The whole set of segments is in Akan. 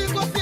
Kofi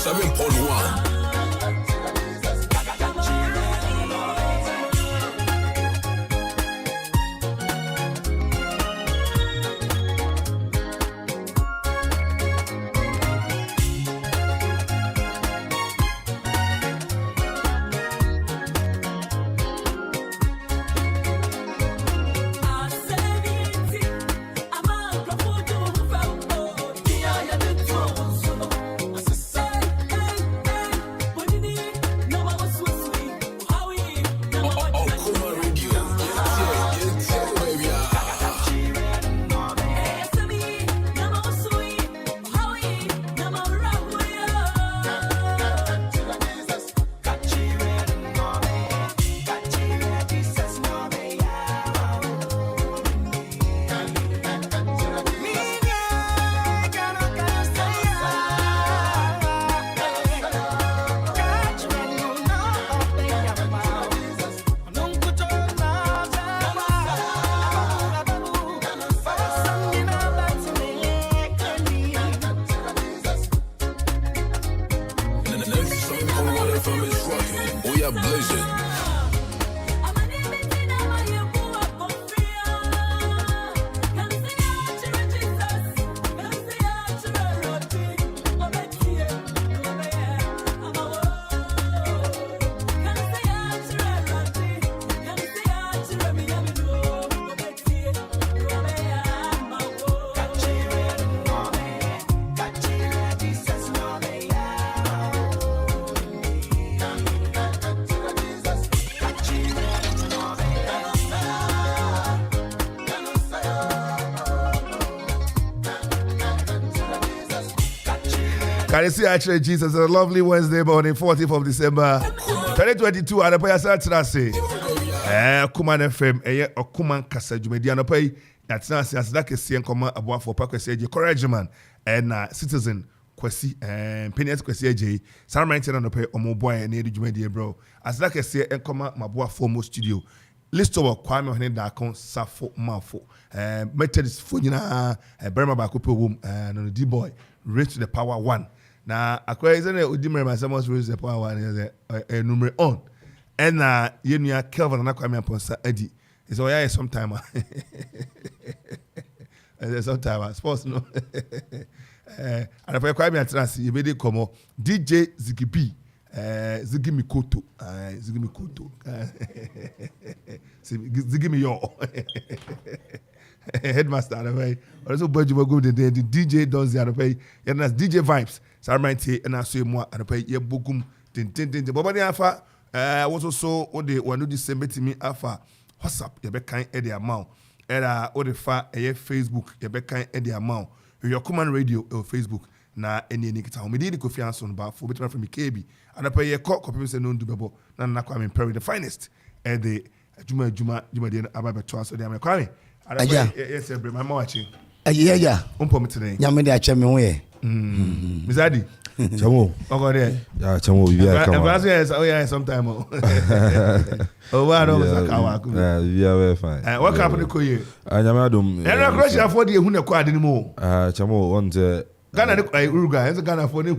107.1. Can you see actually Jesus? A lovely Wednesday morning, 14th of December, 2022. And the prayer starts to say, Okoman FM, Okoman Kasa, Jumedi, and the prayer that's not as that is seeing come about for Pakwesi, encouragement, and citizen Kwesi, and Penny's Kwesi, Sarah mentioned on the prayer, Omo boy, and Eddie Jumedi, bro. As that is seeing come Mabua Fomo Studio. List of Kwame Henedakon, Safo, Mafo, Methodist Fujina, Burma Bakupo Womb, and the D-boy, raised to the power 1. Now, akwa isn't it? Udimere myself raise the power 1 is a number on, and you know Kelvin and Kwame Ponsa Eddie. It's all yeah sometime. Sometime sports no. And if I Kwame Atrasi, you made it come DJ Zigibi. Zigimi Koto, Zigimi Koto, Zigimi Yo, headmaster. Also, but you were good. The DJ does the other way. And that's DJ vibes. So I might say, and I say more. And I pay your bookum. But the alpha, I was also what they want to do same to me. Alpha, what's up? You be kind at the amount. And all the far Facebook. You be kind at the amount. Your command radio or Facebook. Na any nikita o me di Kofi Ansong Baffuor between from KB and pay ye call copy say no do bebo na na Kwame Perry the finest and the juma dey ababe to so dey am Kwame yes my mama watching yeah umpo me today nyame dey ache me ho ye Mizadi chamo ogo there yeah chamo we are come oh yeah sometime oh why no sakawa we are very fine what happen ko ye nyame adom na Croatia for the hu na kwa ade ni mo chamo on the Ghana Uruguay, Ghana for Ghana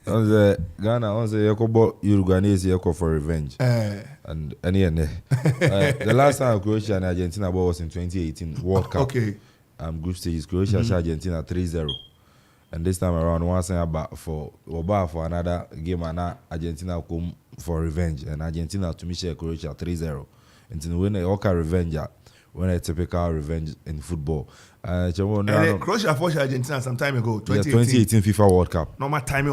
on the Yakobo Uruguay is Yako for revenge. And the last time Croatia and Argentina was in 2018 World Cup. Okay. Group stages Croatia Argentina 3-0. And this time around one saying about for another game and Argentina come for revenge and Argentina to share Croatia 3-0. And to win a Oka revenge. When a typical revenge in football. Croatia fought Argentina some time ago, 2018 FIFA World Cup. No more time,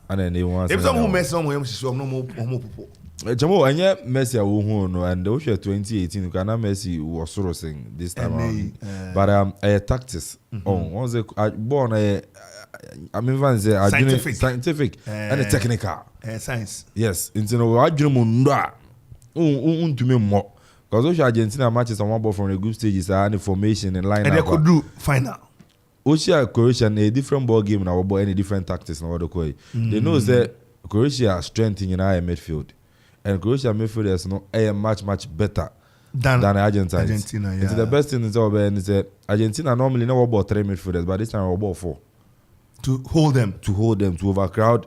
and then they want. If someone mess on him, she's no more people. Jamo, and yet Messi and the 2018, you cannot Messi was sort of saying this time around. But a tactics on once born I mean, scientific and a technical science. Yes, into no Ajumunda. To me more. Because those Argentina matches on one ball from the group stages are the formation and line. And they could do final. Oceania Croatia a different ball game now, but any different tactics now. They know that Croatia strength in our midfield, and Croatia midfield is not a much better than Argentina. Yeah. It's the best thing is that Argentina normally never about 3 midfielders, but this time about 4 to hold them, to overcrowd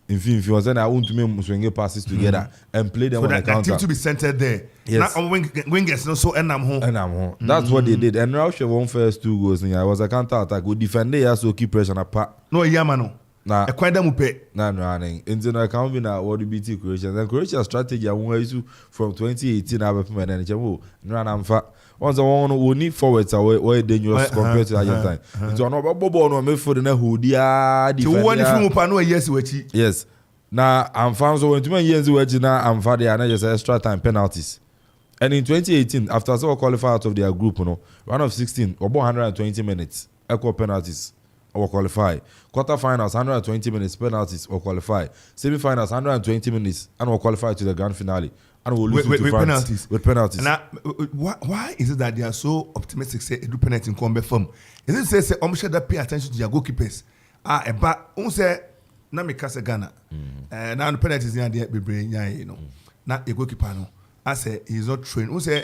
If you was then I want to make swing passes together and play them so on the that counter. team to be centered there. Yes. Now on wingers no so and I'm home. That's what they did. And Russia won first 2 goals. It was a counter attack. We defended here so keep pressure apart. No Yamano. Nah, A quite them pay. nah, running. Into the account we now what BT Croatia. Then Croatia strategy I want to from 2018 I have been and Jamu. Run and fat. Once I want to need forwards away dangerous compared to Argentine. Into another bubble no me for the who dia defender. To one if you pano yes wechi. Yes. Now I'm found so when 2 years wechi now I'm for the just extra time penalties. And in 2018, after I qualified out of their group, round of 16, about 120 minutes, equal penalties, or qualify. Quarterfinals, 120 minutes, penalties, or qualify. Semi-finals, 120 minutes, and we'll qualify to the grand finale. And we'll lose to France penalties. with penalties. Now, why is it that they are so optimistic? Say, do penalty in combat form. Is it say, should pay attention to their goalkeepers? But say, na me kasa Ghana. Now the penalties in there be brain, you know. Now a goalkeeper no. I say he's not trained. Who say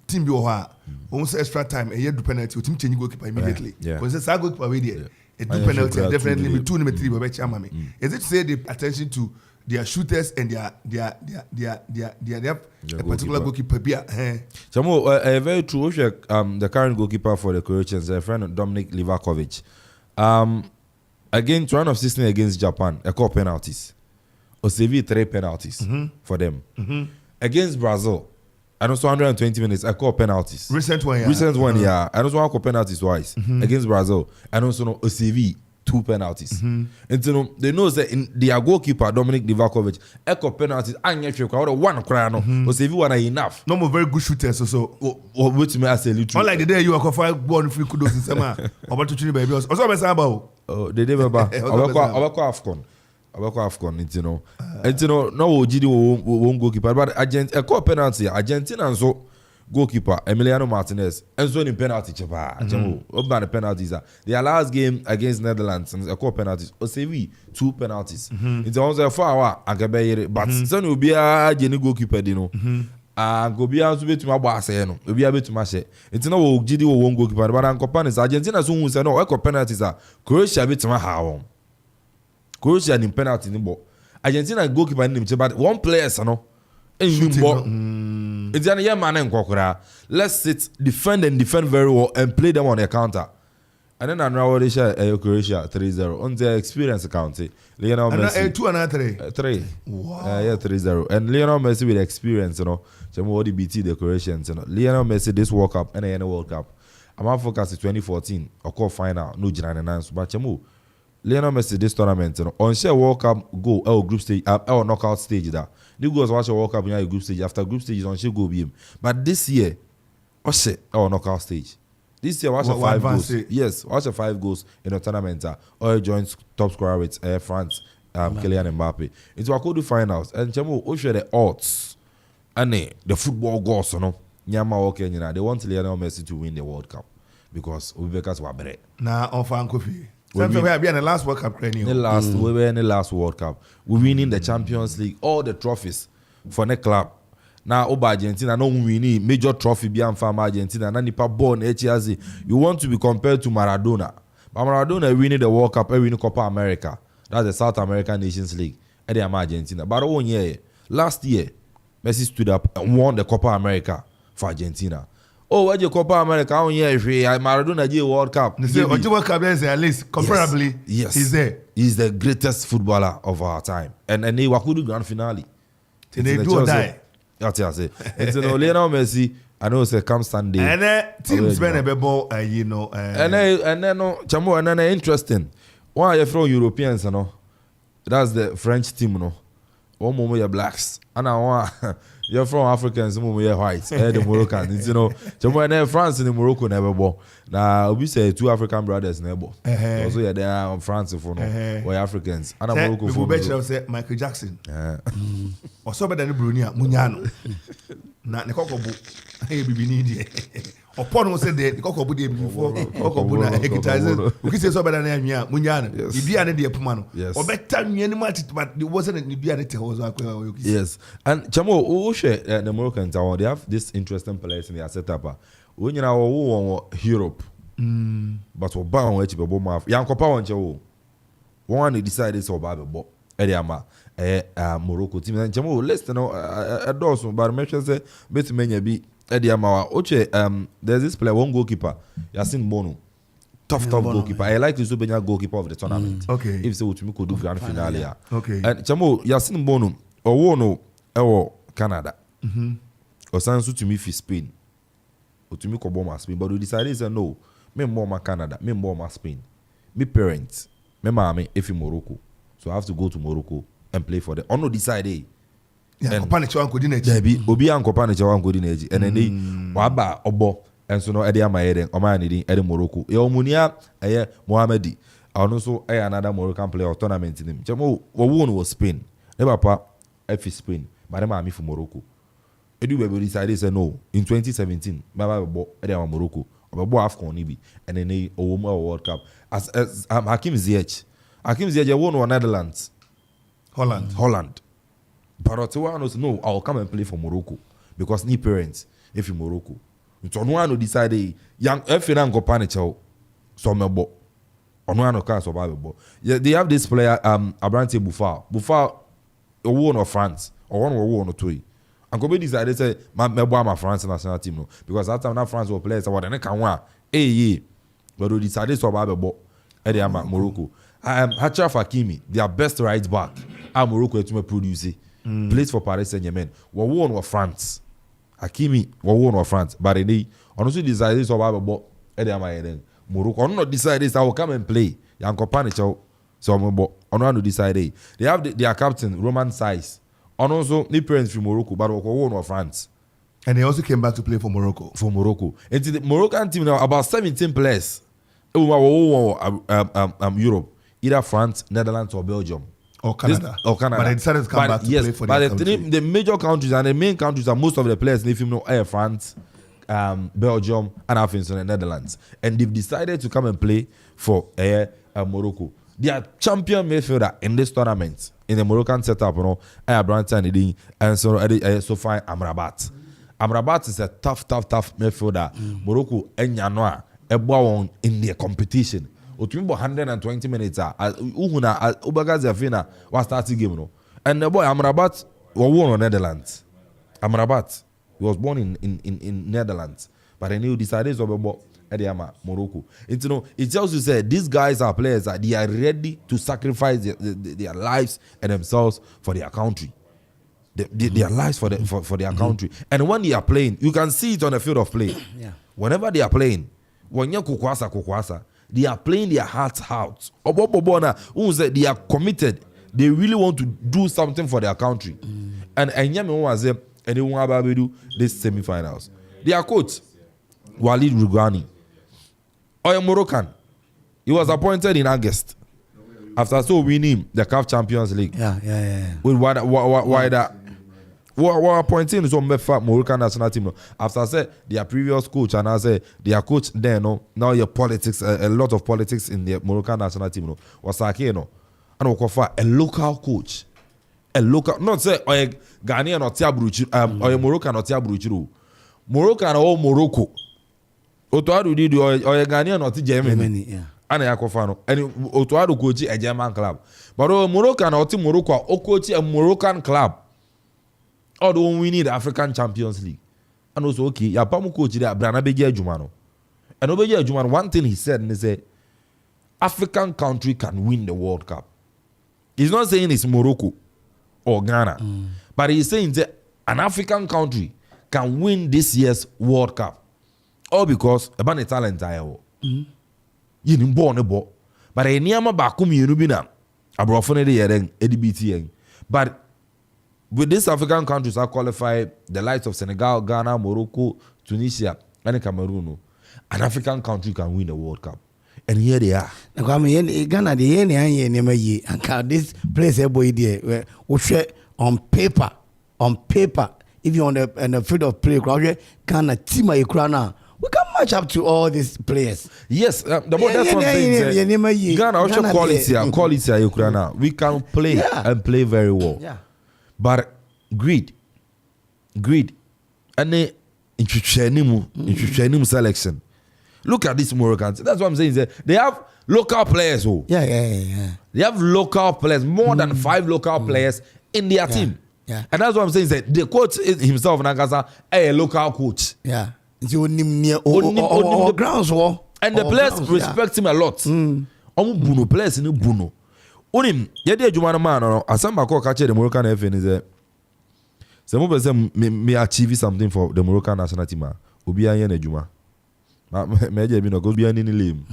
team be oha? Who say extra time? A year do penalty. Team change goalkeeper immediately. Who say sa goalkeeper we there? A do penalty definitely be 2 3 be better mami. Is it to say the attention to their shooters and their a particular goalkeeper be Chamo, very true. The current goalkeeper for the Croatians, a friend Dominic Livakovic. Against round of 16 against Japan, a couple penalties. Osevi 3 penalties for them. Against Brazil, and also 120 minutes, I call penalties. Recent one, yeah. And also I call penalties twice against Brazil, and also no OCV 2 penalties. And so they know that in their goalkeeper Dominic Divakovic, I call penalties. I ain't sure how one cry no. OCV one enough. No more very good shooters so. Which me I say little. Unlike the day you are 5 born free kudos in summer. About to baby. Also me say about. Oh, the day baba. I will call AFCON. AFCON, no GD won't goalkeeper, but a core penalty, Argentina and so goalkeeper Emiliano Martinez, and so in penalty chapa. The penalties are their last game against Netherlands and a core penalties. OCV 2 penalties. It's also a far and but son will be a Jenny goalkeeper, and go be out to be to my boss, no, will be able to mash it. It's no GD won't goalkeeper, but I'm companions Argentina soon say no, echo penalties are Croatia bit to my house. Croatia in penalty in the Argentina goalkeeper in him, but one player, it's a young man in Kokora. Let's sit, defend very well and play them on the counter. And then I know they share Croatia 3-0 on their experience account. Lionel Messi 2 and 3. Wow. Yeah, 3-0. And Lionel Messi with experience, Jamu BT the Croatians, Lionel Messi this World Cup and the World Cup. I'm on focus 2014 or call final no January, but Jamu. Lionel Messi this tournament, on share World Cup go group stage or knockout stage that. You guys watch a World Cup in your group stage after group stage on share go be him. But this year, watch it knockout stage. This year watch a 5 goals. Yes, watch a 5 goals in a tournament. Or joins top scorer with France, Kylian Mbappe. Into a quarterfinals and Chamo share the odds and the football goals, Nyama Kenya. They want Lionel Messi to win the World Cup because Ubeka's were better. Nah, on fan Kofi. We have been in the last World Cup. We were in the last World Cup. We winning the Champions League, all the trophies for the club. Now, over Argentina, no winning major trophy beyond farm Argentina. Now, nipa born HRZ. You want to be compared to Maradona, but Maradona winning the World Cup, winning Copa America. That's the South American Nations League. And they are Argentina. But last year, Messi stood up and won the Copa America for Argentina. Oh, what you Copa America? Maradona J World Cup. World Cup is at least comparably. Yes, he's there. He's the greatest footballer of our time, and they were good grand finale. They do or die. That's what I say. It's Lionel Messi. I know it's a come Sunday. And teams been a ball, and then no Chamo and then interesting. Why you from Europeans? That's the French team. One moment you're blacks, and I want. You're from Africans, you're white, the Moroccans. Chamo France and Morocco never bought. Now we say 2 African brothers never. Also, yeah, they are France for we're Africans. And Morocco for Morocco. Say Michael Jackson. Or so better than Brunia Munyano. Na ne kokobu. Hey, bibi need. Upon who said the kokobu dey before kokobu na ekitaze. We say so better than Munyano. Ibi ane dey pumano. Or better me any match, but it wasn't ibi ane te was akwa. Yes. And Chamo, who share the Moroccans? They have this interesting players in their setup. When you know Europe, but we bound with people. Young Copa one decided so bad, Ediama Morocco team and Jamo list no Dawson but mention say bet menya bi Ediama Oche there's this player one goalkeeper Yasin Bono tough goalkeeper I like to be goalkeeper of the tournament okay if so to me could do grand finale okay and Jamo Yasin Bono or no Canada or Sansu to me for Spain or to me ko bomb Spain but we decided say no me more Canada me more Spain me parents me mommy if in Morocco so I have to go to Morocco and play for them. On no decide yeah Kopane Chawan ko di na eji bi obi an Kopane Chawan ko di na eji and then wa ba obo and so no e dey am eden o man ni e Morocco e omunia eye Mohamedi ono so e another Moroccan player of tournament nim chemo wo won was Spain e papa F Spain but dem am for Morocco e do we decide say no in 2017 baba bo e dey am Morocco obo AFCON ni bi and then o World Cup as Hakim Ziyech won for Netherlands Holland. But Ottawa knows no, I'll come and play for Morocco because need parents if in Morocco. So no one decide young if you don't go panic so me bo. On one can survive bo. Yeah, they have this player Abrante Buffuor. Buffuor won of France or one won or two. And go be decided say me bo my France national team no because that time that France will play so what they can win. But we decided survive bo. They am Morocco. Achraf Hakimi, their best right back. Morocco to produce plays for Paris Saint-Germain. We won with France. Hakimi we won with France. But they honestly decided to have a Morocco. On not decided I will come and play. Yanko Panicho. So on one to decide. They have their captain Roman Saiz. And also the parents from Morocco, but we won with France. And they also came back to play for Morocco. And the Moroccan team now about 17 players. Europe, either France, Netherlands, or Belgium. Or Canada. But they decided to come back to play for their country. The major countries and the main countries are most of the players, if you know, France, Belgium, and I think so the Netherlands. And they've decided to come and play for Morocco. They are champion midfielder in this tournament, in the Moroccan setup, you know, Branton and so far Amrabat. Amrabat is a tough midfielder. Morocco and Yanoa, in their competition. Otumbo 120 minutes uhuna ubagazi afina was starting game no and the boy Amrabat won on Netherlands. Amrabat he was born in Netherlands but then he decided to be Morocco. It tells you say these guys are players that they are ready to sacrifice their lives and themselves for their country. Their lives for their country. And when they are playing, you can see it on the field of play. Yeah. Whenever they are playing, when you kukwasa, they are playing their hearts out. They are committed. They really want to do something for their country. And they want to do this semi-finals. Their coach, Walid Regragui, a Moroccan. He was appointed in August. After so winning the CAF Champions League. Yeah. With wider. What appointing some Moroccan national team. After I said their previous coach and I said their coach then now your politics a lot of politics in the Moroccan national team was like and a local coach, not say or a Ghanaian or Tiabruchi or a Moroccan or Tiabruchi. Moroccan or Morocco. Otoadu did or a Ghanaian or Germany. Yeah. And Otoadu coach a German club, but a Moroccan or Morocco or coach a Moroccan club. Although we need the African Champions League. And also, okay, ya pamu coach there, Brana Begia Jumano. And Obegia Jumano, one thing he said, African country can win the World Cup. He's not saying it's Morocco or Ghana, but he's saying that an African country can win this year's World Cup. All because about the talent I have. You didn't born a ball. But I near my bakum Yunubina. I brought for the EDBT. But with these African countries, I qualify the likes of Senegal, Ghana, Morocco, Tunisia, and Cameroon. An African country can win the World Cup. And here they are. Ghana, this place on paper, if you're on the field of play, Ghana team we can match up to all these players. Yes, that's one thing. Ghana also quality Ukraine. We can play and play very well. Yeah. But greed, and the selection. Look at these Moroccans. That's what I'm saying. They have local players. Yeah. They have local players, more than 5 local players in their team. Yeah. And that's what I'm saying. Is that the coach himself, Nakasa, a local coach. Yeah. The grounds war. And the players respect him a lot. Buno players in Buno. Onim, yede Jumana man, or Asamba ko catch the Moroccan FN is a. Some of them may achieve something for the Moroccan national team. Ubia Yen Juma. Major Bino go be any lame.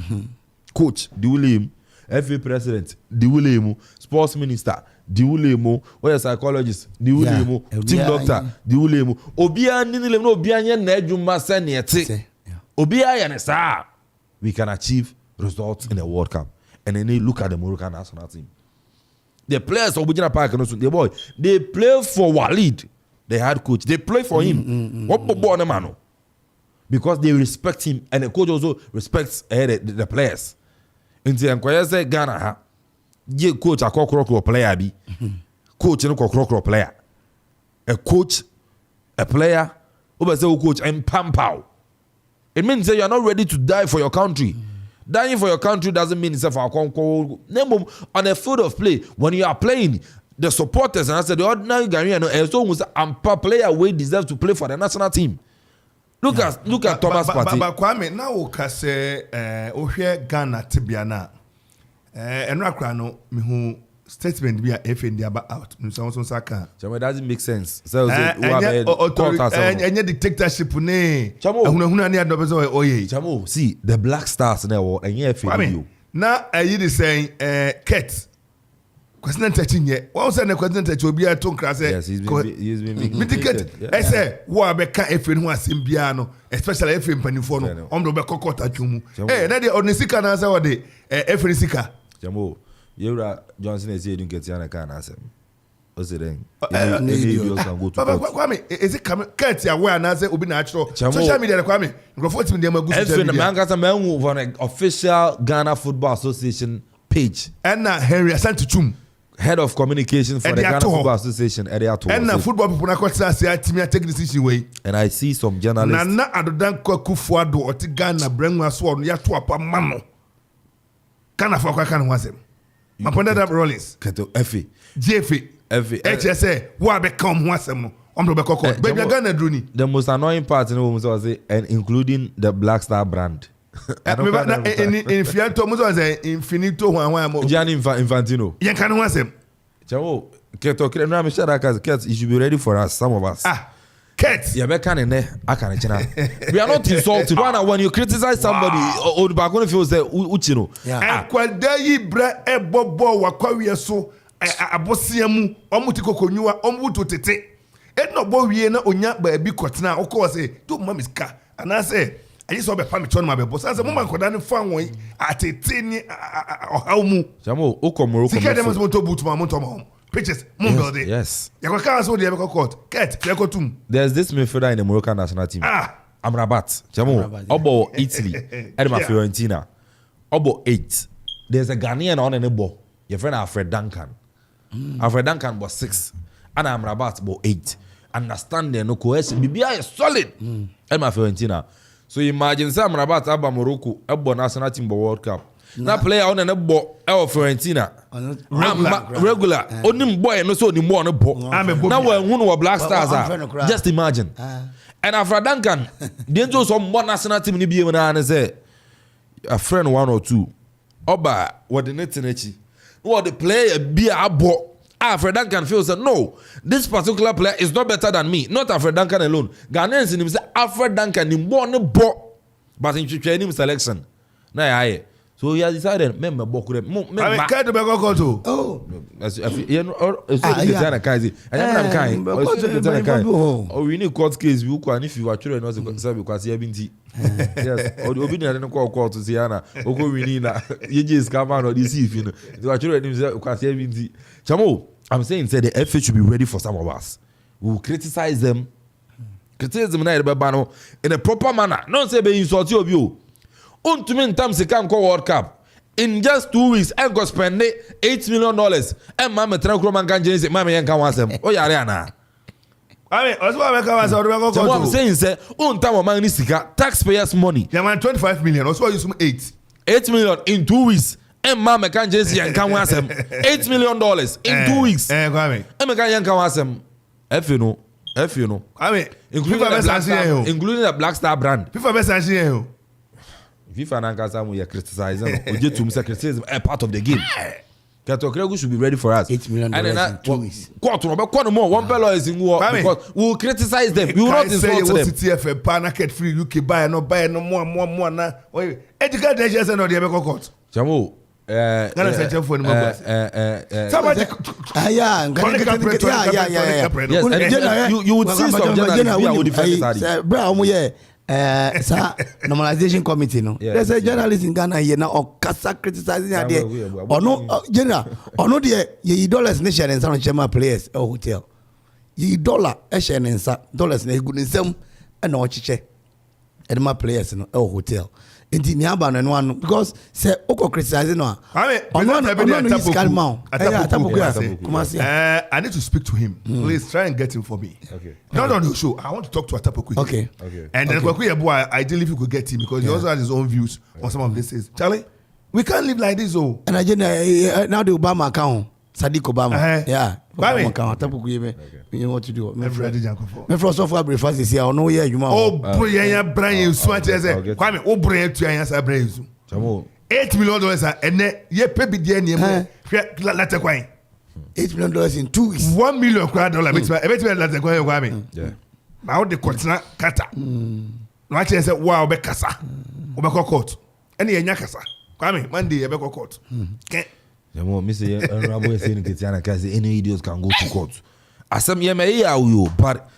Coach, the William, FA president, the William, sports minister, the William, or psychologist, the William, team doctor, the William. Obia Nilim no Bian Nejuma Seniate. Obia Yanesa. We can achieve results in the World Cup. And then they look at the Moroccan national team. The players of Bujina Park and the boy, they play for Walid, the head coach. They play for him. What the man? Because they respect him, and the coach also respects the players. In the Nkwayese Ghana, ye coach a crocro player be coach and crocro player. A coach, a player, coach and pampao. It means that you are not ready to die for your country. Dying for your country doesn't mean it's on a field of play. When you are playing, the supporters and I said the ordinary Ghanaian and so was a player we deserve to play for the national team. Look at Thomas Partey. But Kwame, now we can say Ohwe Ghana Tibiana. Enra no me who statement be a FND about out. So Saka. Chamo, doesn't make sense. So any dictatorship ne. Chamo, see the Black Stars now and FND. Now you dey saying Ket. Question touching yet. What was the question that will be a tongue class? Yes, he's been vindicated. I say, what I can't if anyone Simbiano, especially if in Panifono, on the Bacocota Chumu. Eh, that the Onisika answer what the Efrisika. Jamo, Yura Johnson is here to get Yana can answer. What's it then? Is it coming? Ket ya where answer will be natural. Social media, Kwame. Reporting them a good man on an official Ghana Football Association page. And now Henry Asante Chum. Head of communication for the Ghana Football Association. And now football people na kwatsa say team take decision way. And I see some journalists. Na adodan Kufuor do oti Ghana brengwa so on ya to apa mamo. Kana for kwa kan wasem. Maponda that Rollins. Keto FA. JFA. FA. HSA wa be come wasem. Omdo be kokko. Baby Ghana druni. The most annoying part in was say and including the Black Star brand. Infinito muzo say infinito one Gianni Infantino. Yen kan wasem. Chamo, Keto kire me share that you should be ready for us, some of us. Ket. Yeah, can in there. I can We are not insulted. When you criticize somebody, or the back feels that uchino. And kwadayi bra ebobo wakwawie so abosiamu omutiko konwa omuto tete. Et no bo wie na onya ba bi kotena okọ say to mamiska ana say I just saw the family turn my boss. As a woman could not find one at a tiny how mu. Jamo, Okoman Kasa. Second demon's motor boot to my motor. Pictures, Mungo. Yes. You can't so the ever court. Ket, you go to. There's this midfielder in the Moroccan national team. Amrabat. Jamo, Obo Italy. Edma Fiorentina. Obo 8. There's a Ghanaian on the ball. Your friend Alfred Duncan. Alfred Duncan was 6. And Amrabat was 8. Understand there no coercion. BBI is solid. Edma Fiorentina. So imagine Sam Rabat Abba Morocco, Ebo national team World Cup. Now player on a bo Fiorentina. Regular. Only boy no so the more on a bo. Now when one of Black Stars are. Just imagine. And after Duncan, they do some more national team ni be and say a friend 1 or 2. Oba what the net nechi. What the player be a bo. Alfred Duncan feels that no, this particular player is not better than me. Not Alfred Duncan alone. Ghanaians in him say Alfred Duncan in born bo, but in training selection. Nah, so he has decided. Member Bokure. I can't be go to. Oh, you know, it's a kind. And I'm kind. Oh, we need court case. You can if you are children, also serve because you have been. Yes, or the opinion I don't call to Siana. Oko we need that. You just come out or deceive. You know, you are children because you have been. Chamo. I'm saying say the FA should be ready for some of us. We will criticize them. Criticize them in a proper manner. Not say be insult you. To me in terms of World Cup. In just 2 weeks, I go spend $8 million. And Mama Tranquroman can change it. Mama can want them. Oh, yeah, I mean, also I'm saying say, time of man taxpayers' money. Yeah, man, 25 million. Also, use 8. 8 million in 2 weeks. Emma mekan JC and can wasem $8 million in 2 weeks. Kwame. Emeka yan can wasem. If you know. Kwame. Including the Black Star brand. FIFA best sanction here. FIFA and Kasa we are criticizing. We get to criticism a part of the game. Katokragu should be ready for us. $8 million in 2 weeks. Quarter more. One fellow is in war because we will criticize them. We will not insult them. TTF market free UK buy no more na. Educate the agents and the Ebeko court. Jamo. Yes, you would see some journalists who defend normalization committee no. There's a journalist in Ghana here now or Kasa criticizing idea or no general or no the ye dollars nation and some Chema players or hotel. Ye dollar nation and dollars na good in some and no chiche and my players no hotel. Enti ni aba no one because say oko criticizing no I need to speak to him. Please try and get him for me. Okay. Not on the show. I want to talk to Atapoku. Okay. And then Kwaku boy ideally if you could get him because he also has his own views on some of this things. Charlie, we can't live like this oh. And I now the Obama account Sadiq Obama. Yeah. Obama account Atapoku you know what to do. Me for software breakfast is here. No yeah you ma. Oh boy Brian smart as Kwame oh Brian to answer Brian. $8 million and ye pay be there near latter coin. $8 million in 2 weeks. $1 million every latter coin Kwame. Yeah. Now the continent kata. No I say wow be kasa. Obeko court. Any enya kasa. Kwame Monday Obeko court. Jamo me say Rabo is saying Ketiana Kasi any idiots can go to court. Asem ye me you but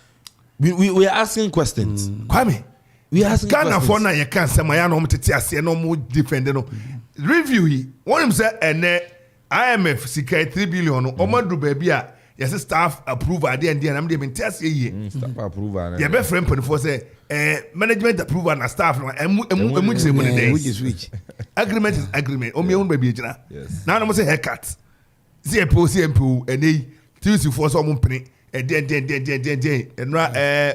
we are asking questions. Kwame we are asking Ghana questions. for na ye can say my no tete ase no mo defend no. Review he. One him say ene IMF sika 3 billion no omadu ba bia yes staff approve ade and am dey bin test ye. Staff approval. Ye be friend for say management approval and staff no emu say money dey. Which Agreement is agreement. O me hun ba bi gina. Yes. Now no say haircut. CMPO ene Tuesday for some penny. Den.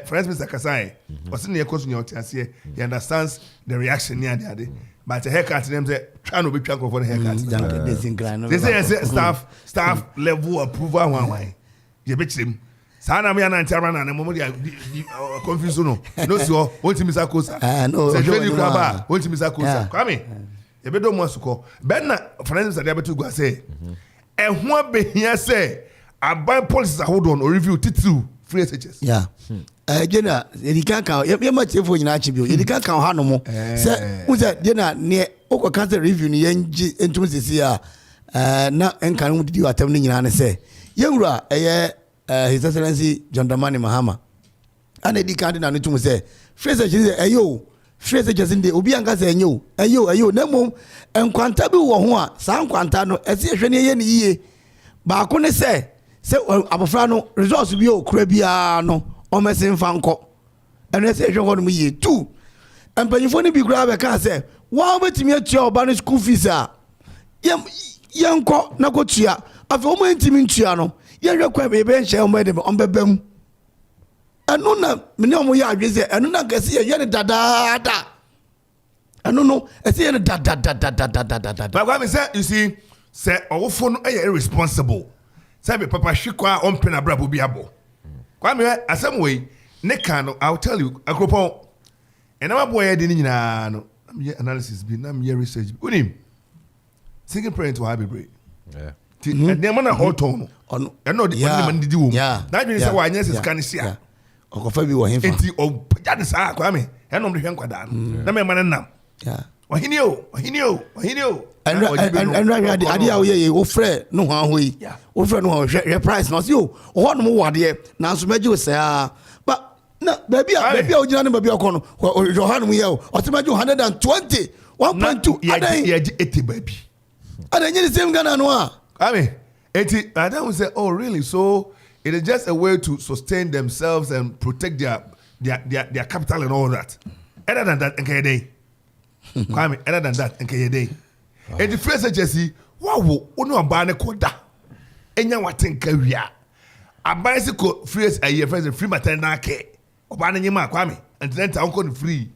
Friends Mr. Kasai. Was in the question you he understands the reaction near the other. But the haircut them say trying to be trying for the haircut. They say staff level approval one way. You bet him. Sana me na ntara na mo dia confuse no so won't miss akosa. No. Say you graba won't miss akosa. Kwame. E be do mo suko. Ben na friends Mr. Diabetu go say. Ehun abehia say aban policies hold on or review titu free SHS. Yeah. General, you can't count. You much for you actually. You can't count how no more. Say, who's that? General, near Oko Kasa review ni into this year. Na enkan do attending in say. Yura, His Excellency John Dramani Mahama. And the candidate and to say, free SHS, ayo, free SHS in the Obianka say, ayo, nemo, and quantabu wa sound quantano, as if any ye. But I say abofrano results bi o krabia no o mesin fanko ene se hwe hono ye two empanyfo ni bi gra be kan say wa betimi atua oba no school fees a yenko na kotua afi o mo ntimi ntua no ye hwe kwa be be nhye o me de o bebam enu na me ne o mo ye adwe se enu na gese ye ne dadaada enu no ese ye ne dadadadadadadada but what me say you see say owofo no irresponsible. Sabe papa shikwa on pen abrabo bi abo. Kwame asem we ne kan no I'll tell you akropon. And my boy de ni nyina no analysis bi na me research. Unim. Single parent to have a break. Yeah. And dem na hot on. On no the man didi wo. Yeah. Na dwen say wa anya se scan sia. Okofa bi wo hemfa. Enti o jade sa Kwame. E no de hwen kwada no. Na me man nam. Yeah. Ohini o. And adi a ye wo frɛ no ho ahoyi wo frɛ no ho hwɛ price no so ho no mo wade na so meji wo say but na baby a ogina ne baby akɔ no hwɛ ho no mo ye o so meji 120 1.2 adan ye 80 baby adan ye the same Ghana no a I mean 80 I don't say oh really so it is just a way to sustain themselves and protect their capital and all that other than that nke day Kwame other than that nke day. And the first agency, wow, ono abane koda. Enya watenka wia. Abane se ko free a year first free maternal care. Obane nyima Kwame, and then ta uncle free.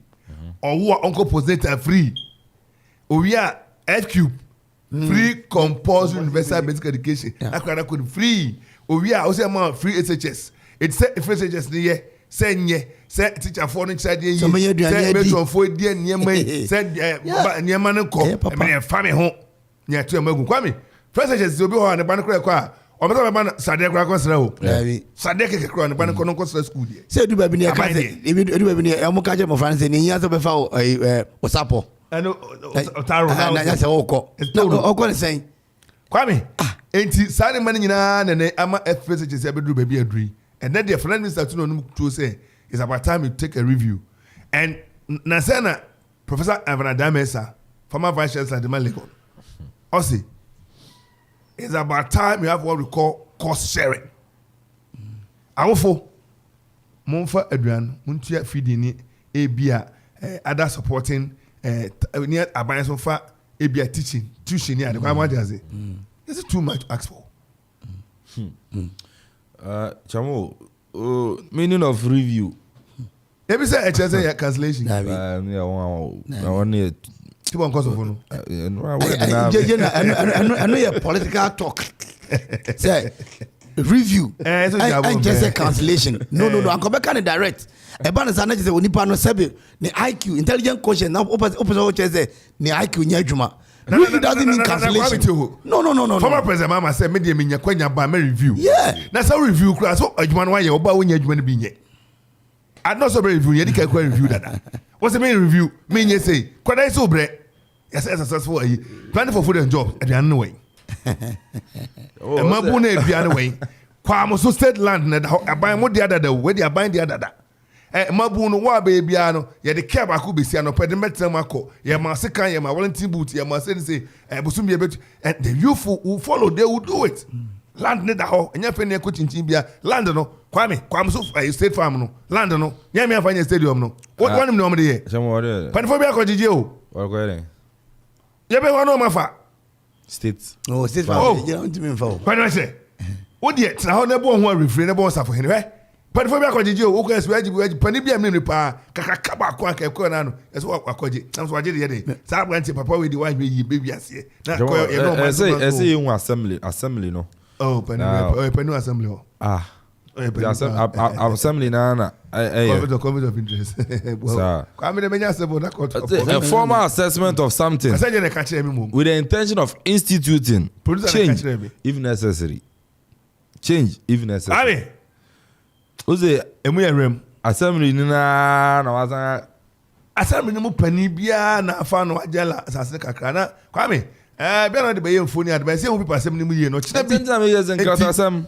Or who uncle posita free. Owia F cube free compulsory universal basic education akwara could free owi a o say ma free SHS it say free SHS ni ye say nye say teacher for no child ye say metron for die niema say niema no ko me fa me ho nya to magu kwame free SHS obi ho ne ba no kra o me ba sade kra ko sra o sade keke kra ne ba no ko sra school die say du ba bi ne ka say edu ba bi ne e mo ka je mo France ni nya so be fa o sapo ano otaro na nya se oko ne say kwame enti sane man nyina ne ama FSH say bedu ba bi aduri and then the friend minister to no to say it's about time you take a review and na say na Professor Evan Adamesa former vice chancellor de Malekon also it's about time you have what we call cost sharing awofo monfa aduan montua feeding ni ebia other supporting near aban so fa ebia teaching tuition ni adekwa ma dey say is it too much to ask for Chamo meaning of review ebi say HSA cancellation yeah one keep on course of no I know your political talk say review and just say cancellation no I come back and direct e ba na sana just say onipa no sebe the IQ intelligent quotient now opposite say the IQ nya adwuma review doesn't mean cancellation no former president mama say me dey me nya kwanya ba me review yeah na so review kura so adwuma no wa ye oba wonya adwuma no bi nye I not so review ye dey kwa review dada what's the mean review me nye say kwada so bre yes successful plan for food and job aduan no way e mabu na aduan way kwa mo so state land na aban mo dia dada we dia aban dia dada mabu no wa ba bia no ye de care ba ko besia no pede metem akọ ye ma sekan ye ma volunteer boot ye ma say bosum ye bet and the youth who follow they will do it land ne da ho enya fe ne ko chinchin bia land no kwame so state farm no land no nya me afanya stadium no what one no me dey panfo bia ko jije o ko dey ye be wa no mafa state farm je don't mean for panfo say wo dey tra ho ne bo ho refrain ne bo safo hene we panfo bia ko jije o ko esu aji pani bia me pa kaka ba ko akeko na no eso akoje na so aje dey sa branch papa we dey wa yi baby ase na ko ye no ma say you assembly no oh pani assembly assembly na conflict of interest a formal assessment of something with the intention of instituting change if necessary Oze emu assembly ni na wasa assembly ni mu pani bia na afa no ajala asase kakra na kwame bia na de be yemfoni advice say people assembly mu ye no china bi tenta me yezen klasa asem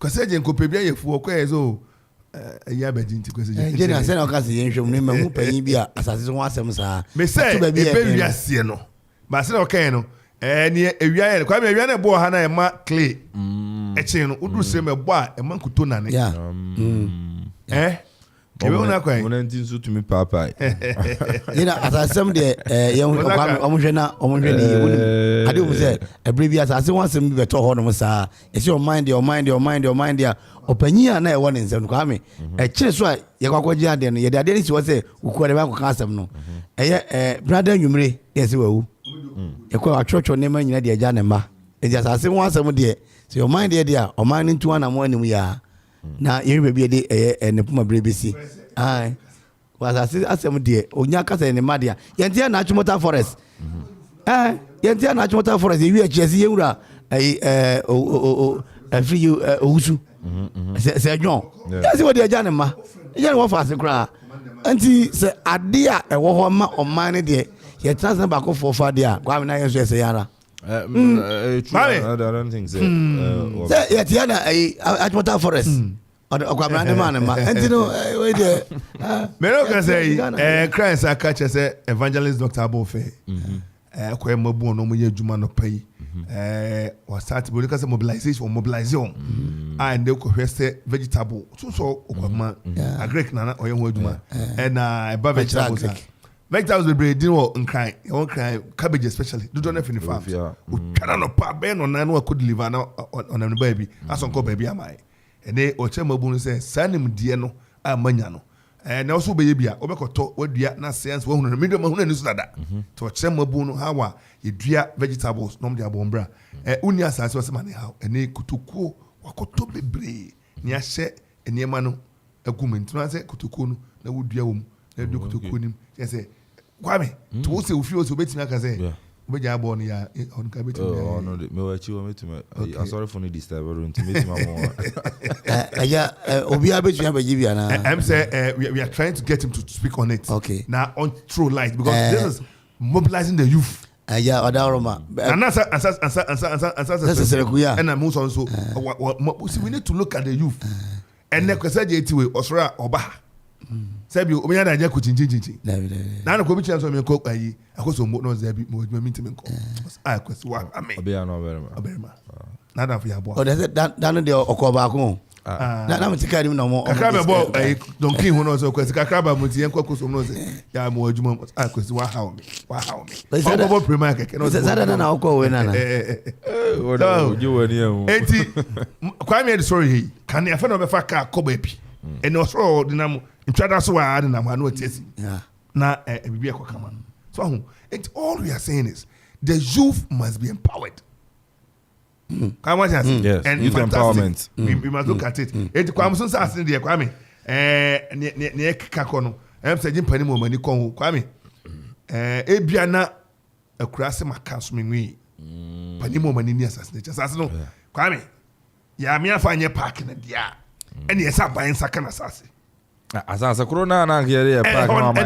kwase je nkope bia yefu okwezo ya be jinti kwase je je na se na okase yenhwem ni mahu pani bia asase so asem sa me say e be wiase no ba se na okan no ni ewia ye kwame ewia na bo ha na e ma clay eche no udu se me bo a e ma nkuto na ne ebe una kwa una ntinsu tumi papa ina asasem de omuhwe ni yewuni ade o say ebre bi asase wansem bi beto ho no musa e say your mind ya opanyi a na e won nsem kwa me e kire so a ye kwakwaji ade no ye de ade ni si wo say ukure ba kwa asem no eye brother nwumre ye say wawu e kwa atwocho ne ma nyina de agya ne ma e asase wansem de so your mind de a o man ntu ana mo anim ya na yiri bebi de ne puma brebesi was asem de onya kasa ne madia yentia na Achimota forest yentia na Achimota forest wi achesi yewura free you owusu se jon yesi wo de agya ne ma ye ne wo fa ase kra anti se ade a ewo ho ma oman ne de ye transfer back for fa de a kwa me na yeso ese yara I don't think so. Yeah, Achimota forest. Okwamrande man ma. Entino we dey. Me no can say Christ catch say evangelist Dr. Abofe. Ko mabu no mo ye adwuma no pai. Was start we can say mobilization. And they ko hwese vegetable. So okwama agrek na oye ho adwuma. And vegetable. Vegetables be bread no nkran e won kran cabbage especially do don't finish farm o kana no pa be no na no could deliver na on am baby aso ko baby amai ene o chema bu no say sanim die no amanya no na also be bia obekoto wadua na science wo hunu medium hunu ni so dada to chem mabu no how a yedua vegetables no dia bombra uni asase wose mane how ene kutukuo wakoto bebre ni ahye enema no agumenti no say kutukuo no na wodua wom na du kutukuo nim say kwame to wo say wo fi wo betimi aka say obeja abo no ya on ka betimi oh no me wa chi wo metimi I'm sorry for no disturb ro metimi mo aya obi abetumi abaji bia na I'm say we are trying to get him to speak on it now on through light because this is mobilizing the youth aya odaroma and we need to look at the youth and the question je tiwe osora oba sabi obinya da je kuchinjinjin na ko bi chance me ko ayi akoso mo no zabi mo minti me ko I kwesi wa ame obiya no berema na da fi abo o de dan de okoba ko na mtika nim na mo kakra be bo ayi donkin hu no so kwesi kakra ba mo ti yen kwakoso no ze ya mo adwuma I kwesi wa ha me bo prima keke no zada na okọ we na oju wani am enti kwa me sorry he kan ya fa no be fa ka ko ba bi ene osoro dinam ntwada so wa dinam ha no tiesi na bibia ko kama so all we are saying is the youth must be empowered. Come on, yes. And youth empowerment. We must look at it. It kwam so say there kwame ne kako no say jimpani mo mani kon kwame ebia na akurase maka so menwi pani mo mani ni assassinate assassin no kwame ya me afa nye park na dia ene yesa ban saka na asase asase corona na ngere ya park ma ma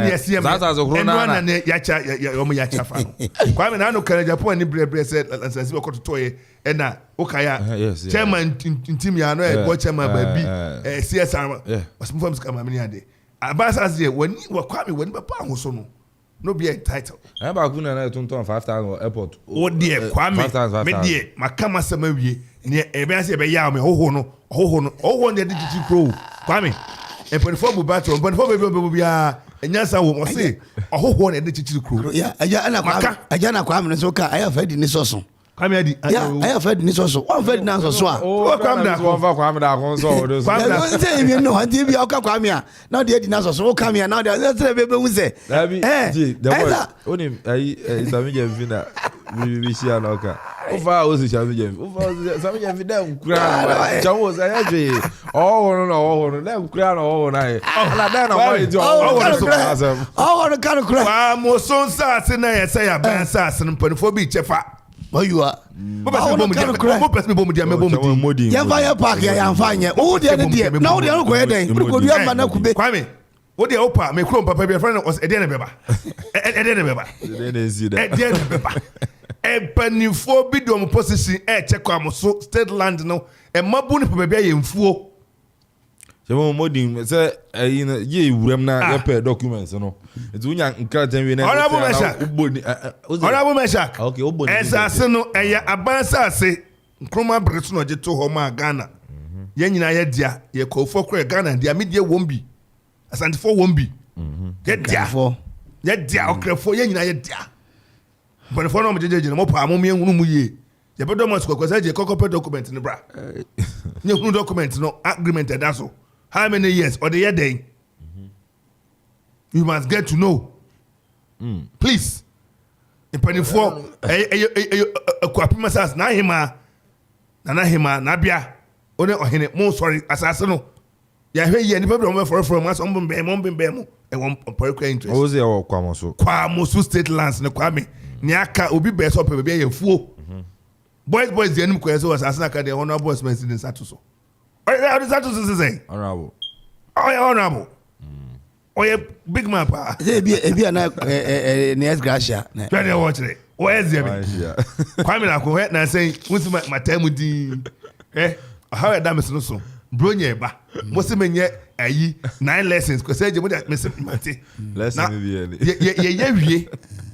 asase corona na ne ya cha ya cha fa no kwame na no kara Japan ni brebre se asase be kototo ye ena okaya chairman team ya no e go chairman ba bi CSR wasmu fam ska ma me ni ade abasa as wani wa kwame wani ba pa ho so no be a title e ba ku na tonton 5000 airport o de kwame me de makama sama wie ne e be ase be ya me hoho no de digital pro kwame e perform bu battle perform be bia enyansa wo mo se hoho na de digital pro ya aja na kwame so ka aya fa di ni soso kwame adi aya fa di ni soso one fa di na soso a o kwame da kon so do so say me no handi bia o ka kwame a na de di na soso o kwame a na de say be hu se the boy oni ai sami je fina we see anoka o fa o si sami je fina nkura chawo sa ya je no na nkura no na ala da na wa je o kan kura wa mo so sa se na ya say ya ban sa se mpanifo bi chefa you are mo person bo mu dia me bo mu di ya fire park ya fanye o de de na o de ko ye den ko dua ma na kube kwame o de opa me krom papa bi friend was e de na beba panifo bi do mo position check am so state land no e mabu ni papa bi ya mfuo Jemo modin say ye wuram na ye per documents no etu nya nkratan we na honorable Meshak okay oboni esase no eya abansase nkroma bretu no jeto ho ma Ghana ye nyina ye dia ye kofo kra Ghana dia me dia wombi asante fo wombi ye dia okrafo ye nyina ye dia bonfo no mo jeje no mo pa mo me hunu mu ye ye bedo mo skokosa je kokope document ni bra nye hunu document no agreement that so how many years or the year day you must get to know please in 24 kwapima sas na hima na bia one ohene mo sorry asase no ya hwe ye ni problem me for mas on be mo e won political interest o ze o kwamoso state lands ne kwame ni aka obi be so pe be ya fuo boys the enemy kwese was asase aka the honorable boys in statuso what is that to say honorable honorable oye big man pa ebi na next gracia na tell watch it where is there kwame na ko na say wusi matamu di how ya damis no so bronye ba mo se menye ayi 9 lessons ko say je mo da mate lesson bi ye wie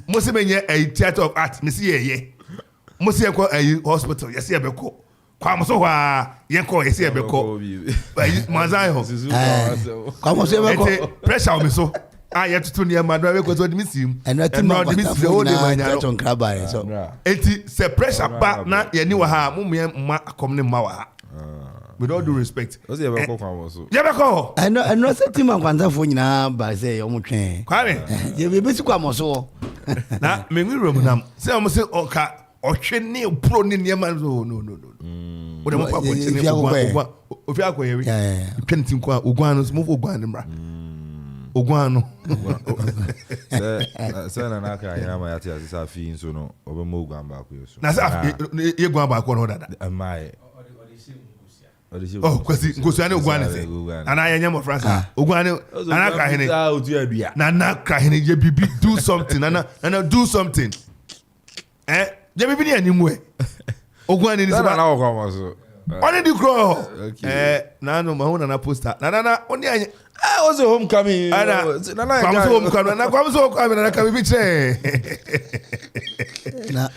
mo se menye ayi theater of art me se ye mo se ko ayi hospital ye se ye beko kwa mo so wa ye ko ye se ye beko ayi manzai ho kwa mo se beko pressure o me so ye tutu ni ma do we ko so di misim and no di misim o de manya ton kraba so enti se pressure ba na ye ni wa ha mo me ma akom ni ma wa ha with all due respect. What's the ever call also? Jebeko. I know say team and kwanta fo nyina ba say omo twen. Kwame. Je be besi kwa moso. Na me nwi rom nam. Say omo say oka ohwe ne pro ne niam no. Wo dem kwa koche ne ogwa. Ofi akoye wi. Twen tin kwa ogwa no mo ogwa ne mra. Ogwa no. Say na naka ina ma yati asisa fi nso no obemo ogwa ba ko yeso. Na say ye gwa ba ko no dada. Amai. Oh, kwasi ngosuane ogwane se. Ana yenye mo fransa. Ogwane ana ka hene. Na ka hene je bibi do something. Ana do something. Je bibi ni animu e. Ogwane ni se ba. Na okwa mo so. Oni di kro. Na no ma hu na poster. Na oni anye. Was a homecoming. Kwamso homecoming. Na kwamso homecoming na ka bibi che. Na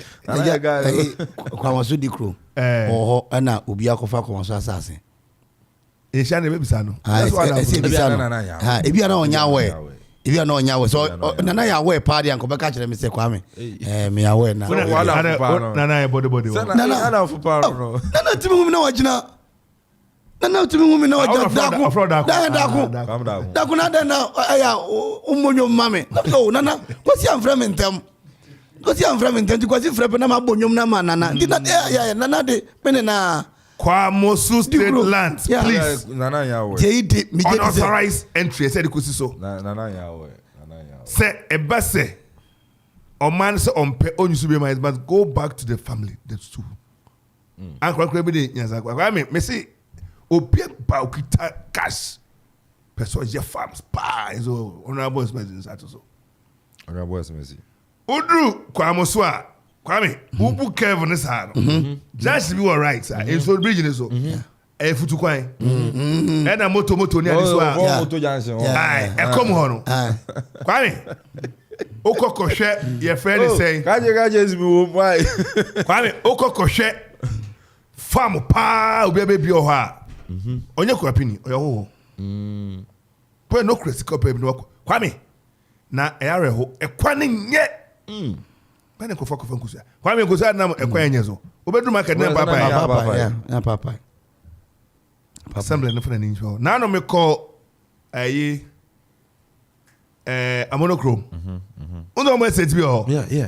kwa moso di kro. Oho ana obi akofa kwa moso asase. E sha na bebisa no. Ebi ana onya we. Ebi ana onya we. So nana ya we party anko beka kire me se Kwame. Me ya we na. Nana e body. Nana for power no. Nana timi mu na wajina. Nana timi mu na wajina daku na da na aya umonyo mame. No nana kwasi amframe ntem. Kwasi amframe ntem kwasi frebe na mabonyom na ma nana. Ya nana de pene na Kwa Mosu State Land, please. Nana yawe. Unauthorized entry. Said the so. Nana yawe. Say a basse. Or man say on pay on you my but go back to the family. That's two. And kwa kwebe yes. I mean, me say obi ba okita cash. Person je farms pa so honorable expenses at so. Honorable expenses. Udru kwa Mosu a Kwame, who Kevin is hard. Just be all right, sir. It's so bridge so. A futu kwai. And a moto near this one. Moto Johnson. Aye, come on. Kwame. Oko koshe, your friend is saying. Kaje be why. Kwame, oko koshe. Farm pa baby or ha. On your opinion, or your home. Put no critical baby no. Kwame. Na ho e kwanin yet. Bana ko foko fanku sia. Kwa me gosa na ekwanyenye so. Obedu market na papa. Assembly no fana ni njo. Na no me call ayi amonochrome. Undo mo set bi o. Yeah.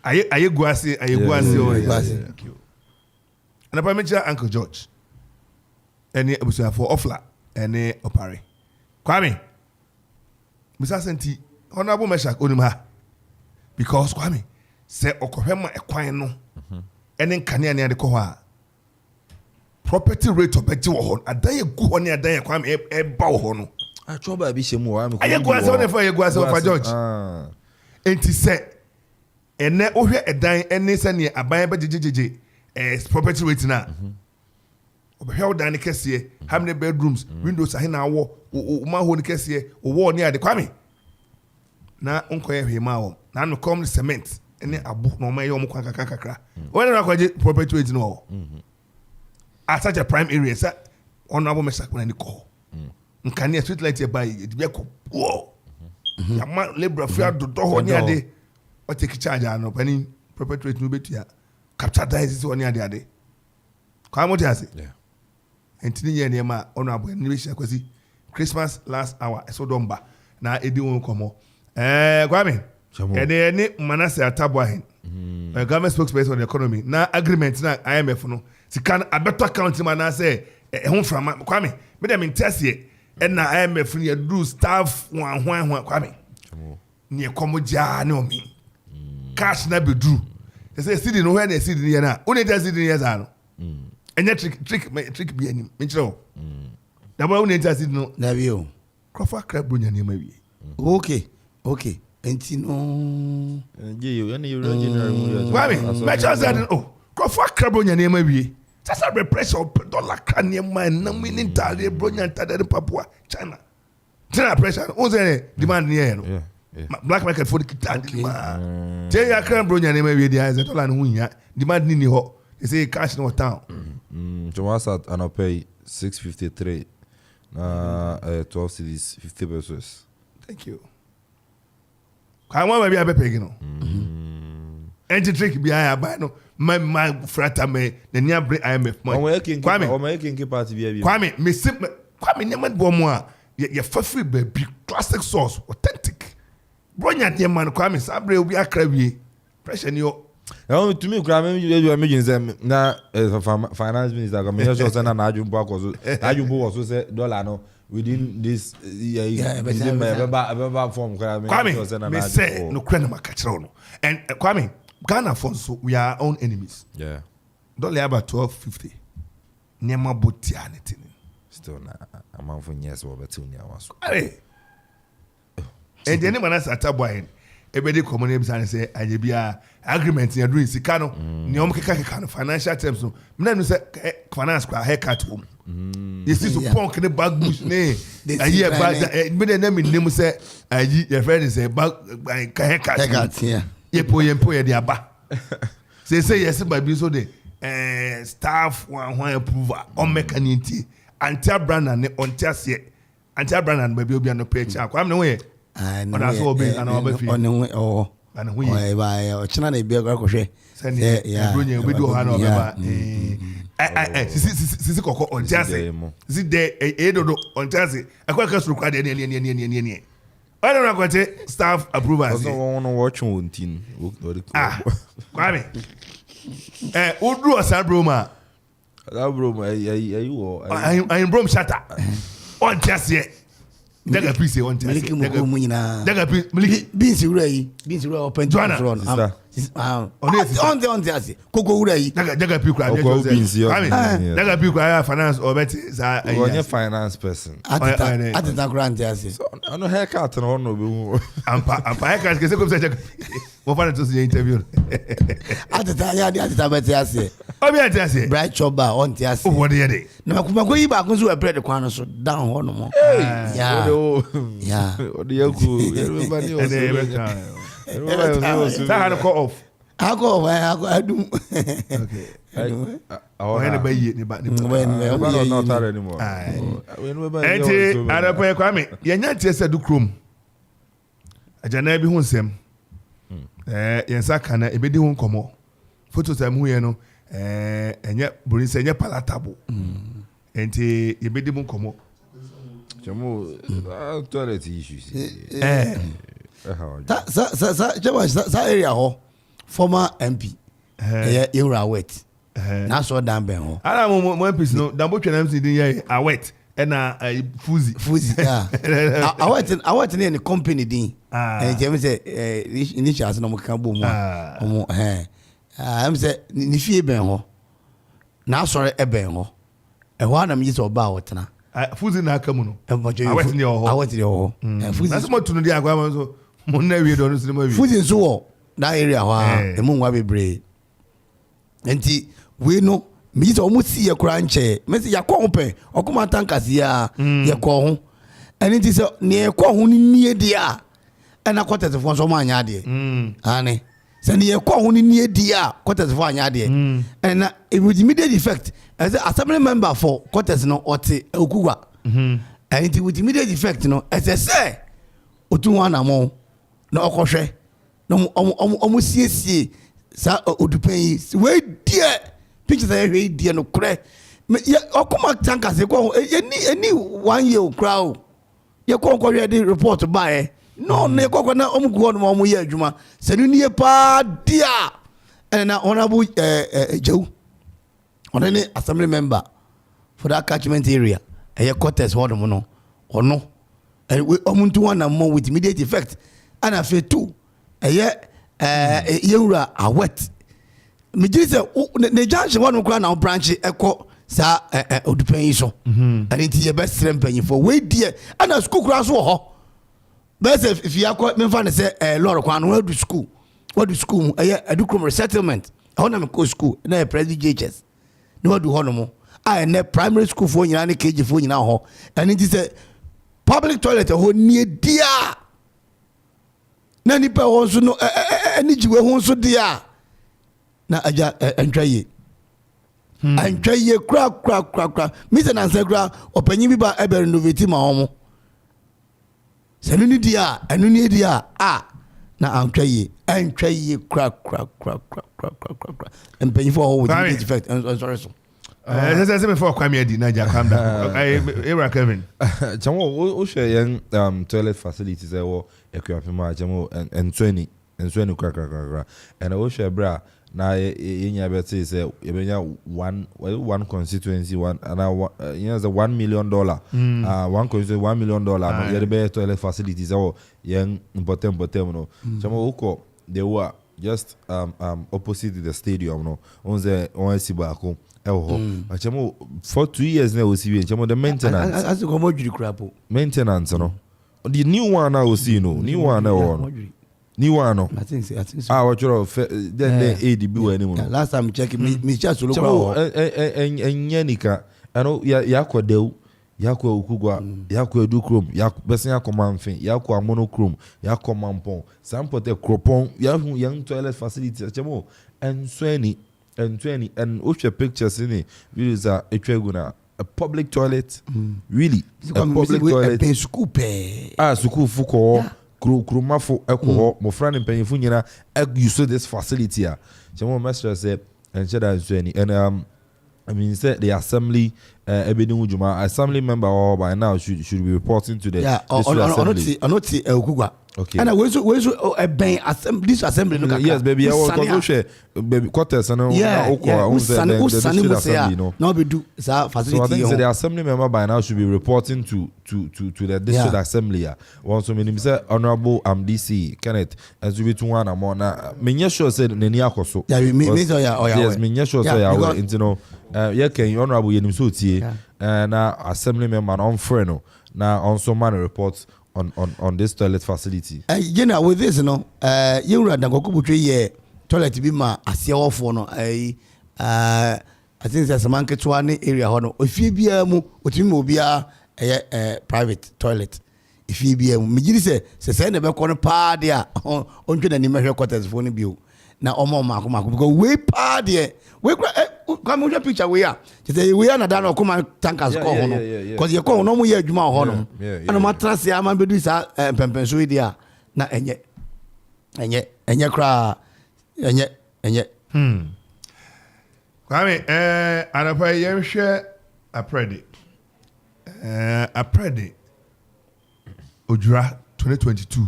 Ayi guase o. Thank you. And I mention Uncle George. Any abusia for ofla any opare. Kwame. Mr. Senti, honorable Meshak onima. Because Kwame say okohema ekwan no ene nkane ne de ko ha property rate obeti wo ho adan ye gu ho ne adan ye Kwame e ba wo ho no a choba bi shemu wa me ko aye gu ase ne fa ye gu ase fa George enti say ene ohwe edan ene se ne aban ba jejejeje property rate na obehwe odan ne kese how many bedrooms windows ahe na wo ma ho ne kese wo ne ade Kwame na onko ye hwema wo na no come cement ene abu no ma ye omo kwa kakra when na kwaje property rate no at such a prime area say honorable Mr. Kwani ko nkane street light e buy e be ko ya ma labor free do ho ni ade o take charge ano pani property rate no betua capture dice so ni ade kwa mo tiase entini ye ne ma honorable ni be share kwasi Christmas last hour so domba na edi won komo Kwame ene Manase Atabwahin government spokesperson on the economy na agreement na IMF no sika abeto account Manase ehun from Kwame me dem intese na IMF no do staff hwan Kwame ne komogya ne omi cash na bedru say city no where na city ne na one just city ne za no enye trick bi anim me kire o da ba one just city no na bi o krofa crab bro nya ne ma wie Okay. Enti no. You general. Kwame, me just said Kofi Krabo nya nema wie. Just a pressure dollar kan nema na me ni tare bro nya tare Papua, China. China pressure. O say demand near no. Black market for the kita demand. Tell ya kan bro nya nema wie dia say dollar no nya. Demand ni ho. They say cash no town. So what's that pay 653 12 cities 50 pesos. Thank you. I want maybe I be paying no. Anti trick behind by no my frata me the near bring IMF Kwame party be Kwame me simple Kwame neman bomo your free baby classic sauce authentic. Bronya dear man Kwame Sabre will be a crabby. Pressure you. To me, Kwame, you are making them now as a finance minister. I'm just saying, and Ajumbo also said, Dollar within this year, form. Kwame, me say no crenema catchrono. And Kwame, Ghana Fonso, we are our own enemies. Yeah. Don't lay about 12.50. Nema botianity. Still, I'm on for yes over 2 years. And the anyone else at Taboy, everybody common names and say, I be a agreement in doing Sicano, Niomka financial terms. So, men say, finance haircut home. You see, so punk in the bag bush, nay, a year back, but the name in name say, your friend is a bag haircut here. Ye poor the abba. Say yes, by being so the staff one approval on mechanicity. Antia Brandon on Tessie, Antia Brandon maybe be on the page. I'm no way. I know that's all been an over or and we by China be a crochet. Send yeah, we do Hanover. Sisi Coco on Tessie. Is there a dodo on Tessie? A quackers required any. I don't know what staff approval. I don't want to watch one team. Kwame. Who drew a sad broma? That bro, I'm Brom Shatter. On Tessie. Daga piece on Tessie. Daga piece. Beans open Joanna. On Tessie. Coco Ray. Daga piece. Daga piece. Finance or better. Finance person. At the grand Tessie. I know haircut and honor. I'm haircut. Get some what fun to see interview. At the time, Tessie. Bright Choba on Tessie. What do you do? No, I'm going back to a bread corner so down one more. Yeah. Yeah. What do you I call off. I go. I do. Okay. Not anymore. Kwame, you're not just a ducrum. A janabi hunsem. Yensakana, a bedi hun komo. Photos I'm who and yet Bruce and yet palatable. And ye bedi mun komo. Jamo, toilet issues. That area, former MP, you're wet. That's what damn ben. I don't want piece no, Dambo MC didn't a wet and a fuzzy. I went in the company, Dean. And James said, initials no can boom. I'm said, Nifi Ben. Now, sorry, a ben. And one of them is about now. Fuzzy na kamuno. I went in your hall. That's more to the Aguaman. So, Monday, don't see the movie. Fuzzy so that area, the moon will be brave. And we know. Me almost see a cranche. Messi ya kompe. Okoman Kasa ya kwa. And it is near kwa huni near dia. And a quarter of one so man yadi. Ane. Send ye kwa huni near dia. Quarter of one yadi. And it with immediate effect as a assembly member for quarters no ote okuwa. And it with immediate effect no as I say. Otuwana mo no okoshe. No almost see sa odupen we dear. Pictures are very dear no cray. Okoman Kasa go any 1 year crowd. You can't already report to buy. No, ne go na omgo no mo ye adwuma. Senu nie pa dia. And na honorable Joe. On any assembly member for that catchment area. A quarters what no. Or no. And we omuntu one more with immediate effect. And I feel too. Yura are wet. Me just say the judge one who now branch echo sa odupen so and it your best strength for we dear and a school class wo best if you are me fan say lord kwan where do school educrum resettlement I want to go school na a president JHS no do honomo I na primary school for nyina na KG for nyina ho and it is a public toilet ho near dia na nipa ho so no ani jiwe ho so dia na aja entwaye entwaye kra mise na nsakra opanyi bi ba ebe renovate ma homo senu ni dia enu ni dia na antwa ye crack and pay for with the effect and sorry so say before Kwame Edi Naija calm down. Era Kevin. Chamo o share yen toilet facilities e wo ekwapema chamo and 20 crack and o share bra na yenya beti say yebenya one constituency one and a $1 million one constituency $1 million no yebe toilet facilities e yen bottom no chamo uko they were just opposite the stadium no onze onsi baako achamo for 2 years now we see achamo the maintenance as you come you crap maintenance no the new one now we see no new one now new one no I think so what you then ADB we anymore last time check me just look enyenika ano yakwadeu yakwa ukugwa yakwa edukrom yakbesen yakomanfin yakwa monochrome yakwa mampon sampote kropon yang toilet facility achamo and 20 and which pictures in it videos are a public toilet really a public toilet school fuko krumafo ekoho mo friend mpanyifo nyina use this facility a chamo master say and sheda 20 and I mean, say the assembly, assembly member or by now should be reporting to the assembly. Okay. And where's this assembly? Yes, baby. I was baby quarters and no, we do facility. So I think the assembly member by now should be reporting to the district assembly. Once we say honorable DC Kenneth as we to one among now. Me sure said Nenia Koso. Yes, me sure say I you know. Yeah, can honorable Yenimsuti and assembly member on Freno now on some man reports on this toilet facility. You know, with this, you know, you read the Gokubu toilet be ma asia for no. I think there's a man get one area hono. If you be a private toilet. If you be a me say never corner party on the measure quarters for you. Now Omo because we party we come with a picture we are. We are not done Okoman tankers call hono. Because you call no more juma hono. And no mattress ya man be do sa pempenso idea na enye kra enye Kwame anapa yemhwe aprede Ojura 2022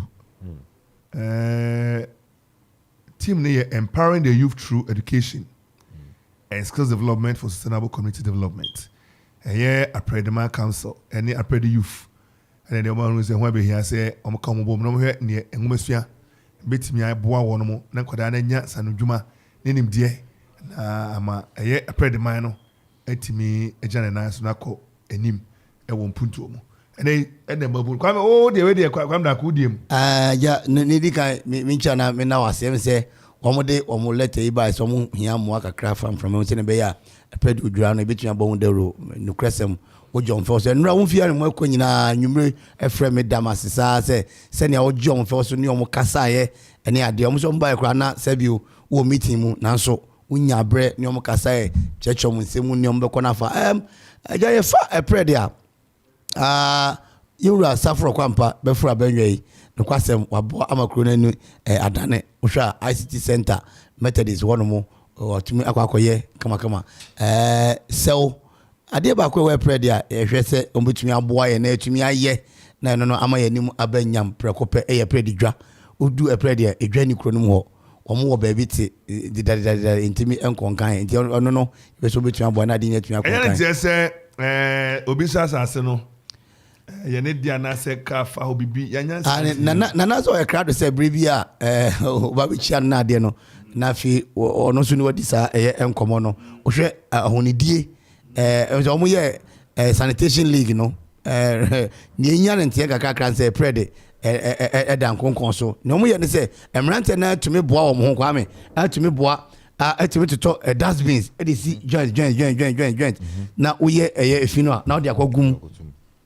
team near empowering the youth through education and skills development for sustainable community development. And yeah, Apredema Council and the Apred youth. And then the one who say, "Why be here?" Say, "I'm coming home. No here near Engumesfia. Bet me I boa one more. Na kwadana nya sanujuma. Nenim die. Na ama yeah Apredema no. Etimi ejana na so nako enim. Ewo mpuntu mo. And then babu. Kwame oh the way they kwame da kudiem. Ja nidi ka mincha na me na wasem say omode omolete iba so mu hia mo akakra from say ne be ya Apred Ojura no betua bon dero no kresem o John Force nra won fia mo akonyina nwumre efre me damasisa se ne o John Force ne o mo kasa ye ene ade o mo so mba ekra na sabio wo meeting mu nanso unya bre ne o mo kasa ye checho mu nsemu ne o mbeko na fa aja ye fa Apred ya yura safro kwampa befura benwe no kwasem wabo amakro nanu adane ohwa ICT center Methodist wonomo otumi akwakoye kama sel ade ba kwa Apred ya ehwe se ombetumi aboa ye na etumi aye na no ama ye nim abanyam prekope Apred dwa odu Apred ya edwa ni kronum ho omo wo baabi te didadida intimi enkonkan nti ono no we so betumi aboa na de nyatumi akonkan ene tie se obisa asase no ya ne dia na se ka fa obibi ya nyansa na so e crowd say bribia ba bi chia na de no na fi ono so ni wadi sa enkomo no o hwe ahonidie omo ye sanitation league no ni enya ne ntie kakra say Apred dan konkon so na omo ye ne say emrante na tumi boa wo ho kwame atumi boa atumi to dustbins edisi joint na uye efino na odi akogum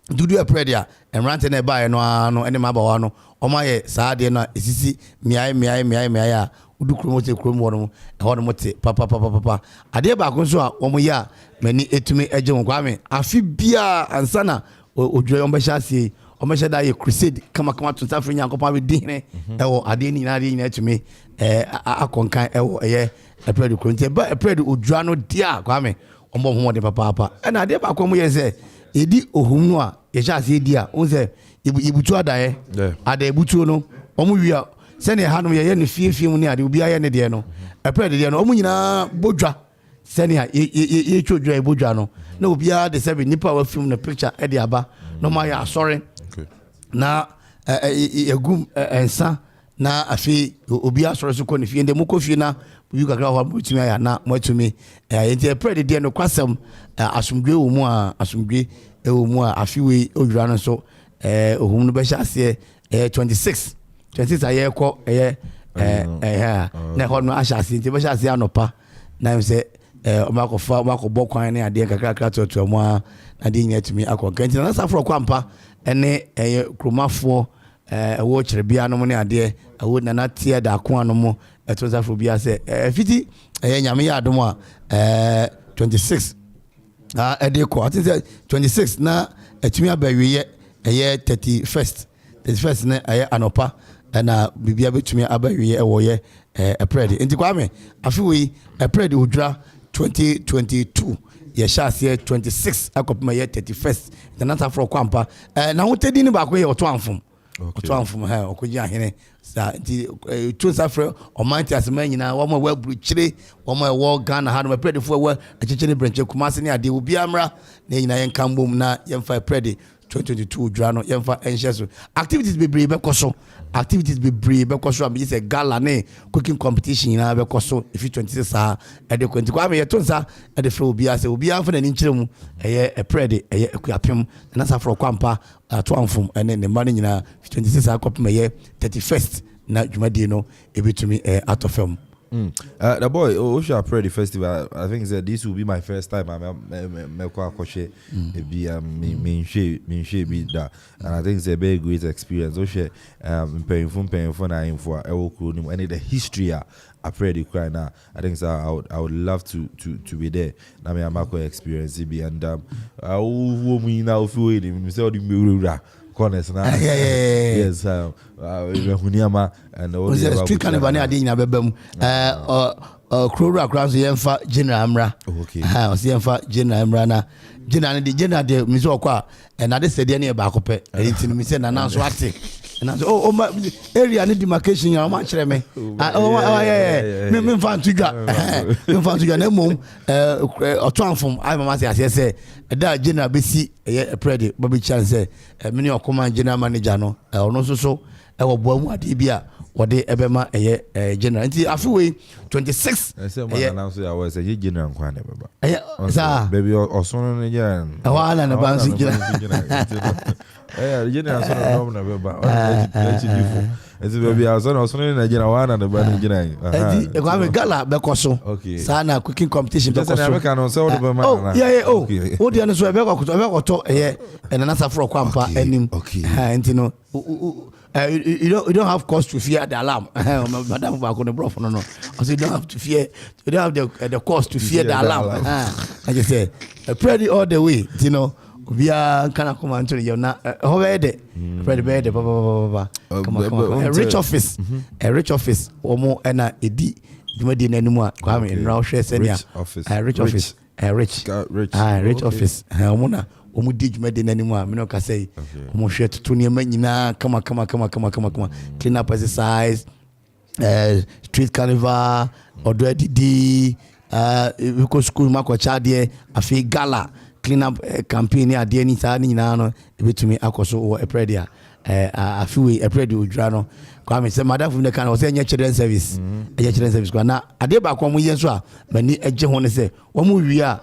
dudu Apred ya emrante na ba no ene ma ba wa no omo ye saa de na esisi miai ya udu kromote krom wono no mote papa ade ba ko so a omo ya mani etumi eje won kwame afi bia ansana Ojura ombe hyasie ɔmɛhyɛ da yɛ crusade kama to nsa frɛ Nyankopɔn abɛdi hene ɛwɔ adeɛ ni nyinaa tumi akɔnkan ɛwɔ ɛyɛ ɛprɛde kuro nti ɛba ɛprɛde odwa no dia kwame ɔmbɔ ho de papa ɛna adeɛ baako mu yɛ sɛ yɛdi ohum no a yɛhyɛ ase di a wo sɛ yɛbutu adaeɛ ada ebutuo no ɔmo wia sɛne hanom yɛyɛ no fie mu ne ade obi ayɛ ne deɛ no ɛprɛde deɛ no ɔmo nyinaa bodwa sɛne a yɛtwa odwa bodwa no na obiara de sɛ nipa wa film no picture ɛde aba na ɔmo ayɛ asɔre na egum ensa na afi obi asɔre so kɔ ne fie ndɛ mo kɔ fie na obi kakra hɔ mutumi aya na motumi enti ɛprɛde deɛ no kwasɛm asomdwe wɔ mu a asomdwe ɛwɔ mu a afi we odwura no so ohum no bɛhyɛ aseɛ 26 ayɛ kɔ ɛyɛ na hɔ no ahyɛ aseɛ nti bɛhyɛ aseɛ anopa na sɛ ɔmakɔbɔ kwan ne adeɛ kakra totoa mu a na deɛ nyina tumi akɔ nka nti na saforo kwampa ɛne ɛyɛ kromafoɔ ɛwɔ kyerɛbea no mu ne adeɛ ɛwɔ nana teɛ da ako ano mu ɛto saforo bia sɛ fiti ɛyɛ nyame yɛ adom a 26 ɛde kɔ ati sɛ 26 na ɛtumi aba wieyɛ ɛyɛ 31st ne ɛyɛ anopa ɛna bibia betumi aba wieyɛ ɛwɔ yɛ ɛprɛde nti kwame afi wei ɛprɛde odwura 2022 yɛhyɛ aseɛ 26 akɔpem yɛ 31st na saforo kwampa na ho tedi ne baako yɛ ɔto amfom ɔkɔgye ahene sa nti to safrɛ ɔman te asɛma nyinaa wɔn a wɔaburukyire wɔn a ɛwɔ Ghana ha no ɛprɛdefoɔ ɛwɔ akyekyere ne brɛnkyɛ Kumase ne adeɛ obiara mmra na nyinaa yɛnka mbom na yɛmfa ɛprɛde 2022 dwura no yɛmfa ɛnhyɛ so activities bebree bɛkɔ so a bɛgye sɛ gala ne cooking competition nyinaa bɛkɔ so ɛfi 26 saa ɛde kɔ nti kwame yɛto nsa ɛde frɛ obiara sɛ obiara mfa n'ani nkyerɛ mu ɛyɛ ɛprɛde ɛyɛ akuapem na saforo kwampa ato amfom ɛne ne mma no nyinaa 26 saa kɔpem ɛyɛ 31st na dwumadie no ɛbɛtumi atɔ fam. The boy, Osha Prairie Festival, I think that this will be my first time. I'm be that, and I think it's a very great experience. Osha, paying for for and the history I pray the cry now. I think so. I would love to be there. Now me I'm experience be and I will me now feel it. Corners now. Yes, Huniama and all the street carnival near Dina Bebem. Krora across the Enfa General Amra. Okay. Enfa General Amrana. General the General de Mizokwa and I said any bacope. And it's in Miss and announce what and I said, oh, my area need demarcation. How much me? Oh, yeah. Me found to get. Me found to get no mum. Or transform. I'm a say. That General BC a pretty Bobby Chance. Many Okoman General Manager no. No so. I will boy what Ibia. What they Ebema a general. Until after 26. I said, I was a general. Baby, or son again. A while and a bouncing general. The general son of as baby, I was on a general one and the burning general. A gala, Becoso. Okay. Sana cooking competition. Oh, yeah, oh, what the answer about talk and another for Quampa and okay. And you know. You don't have cause to fear the alarm. Madam back on the bluff, no. Also, you don't have to fear. You don't have the cause to fear the alarm. I just say, pray all the way. You know, we are kind of come to you now. Already, pray bed. Come on. A rich office, or more, and a D. You may do anymore. Come in, Rich office, rich office. Omu did made in anymore. Me no can say. Omu share to Tony Menina. Come on. Clean up exercise. Street carnival. Odo Didi. We go school. Mako chadie. Afi gala. Clean up campaign. Ya die ni sa ni na no. Ebe to me akoso o epredia. Afi we epredia udrano. Kwa me say madam from the can was any children service. Children service. Kwa na ade ba kwa mu yen so a mani eje ho ne say. Omu wi a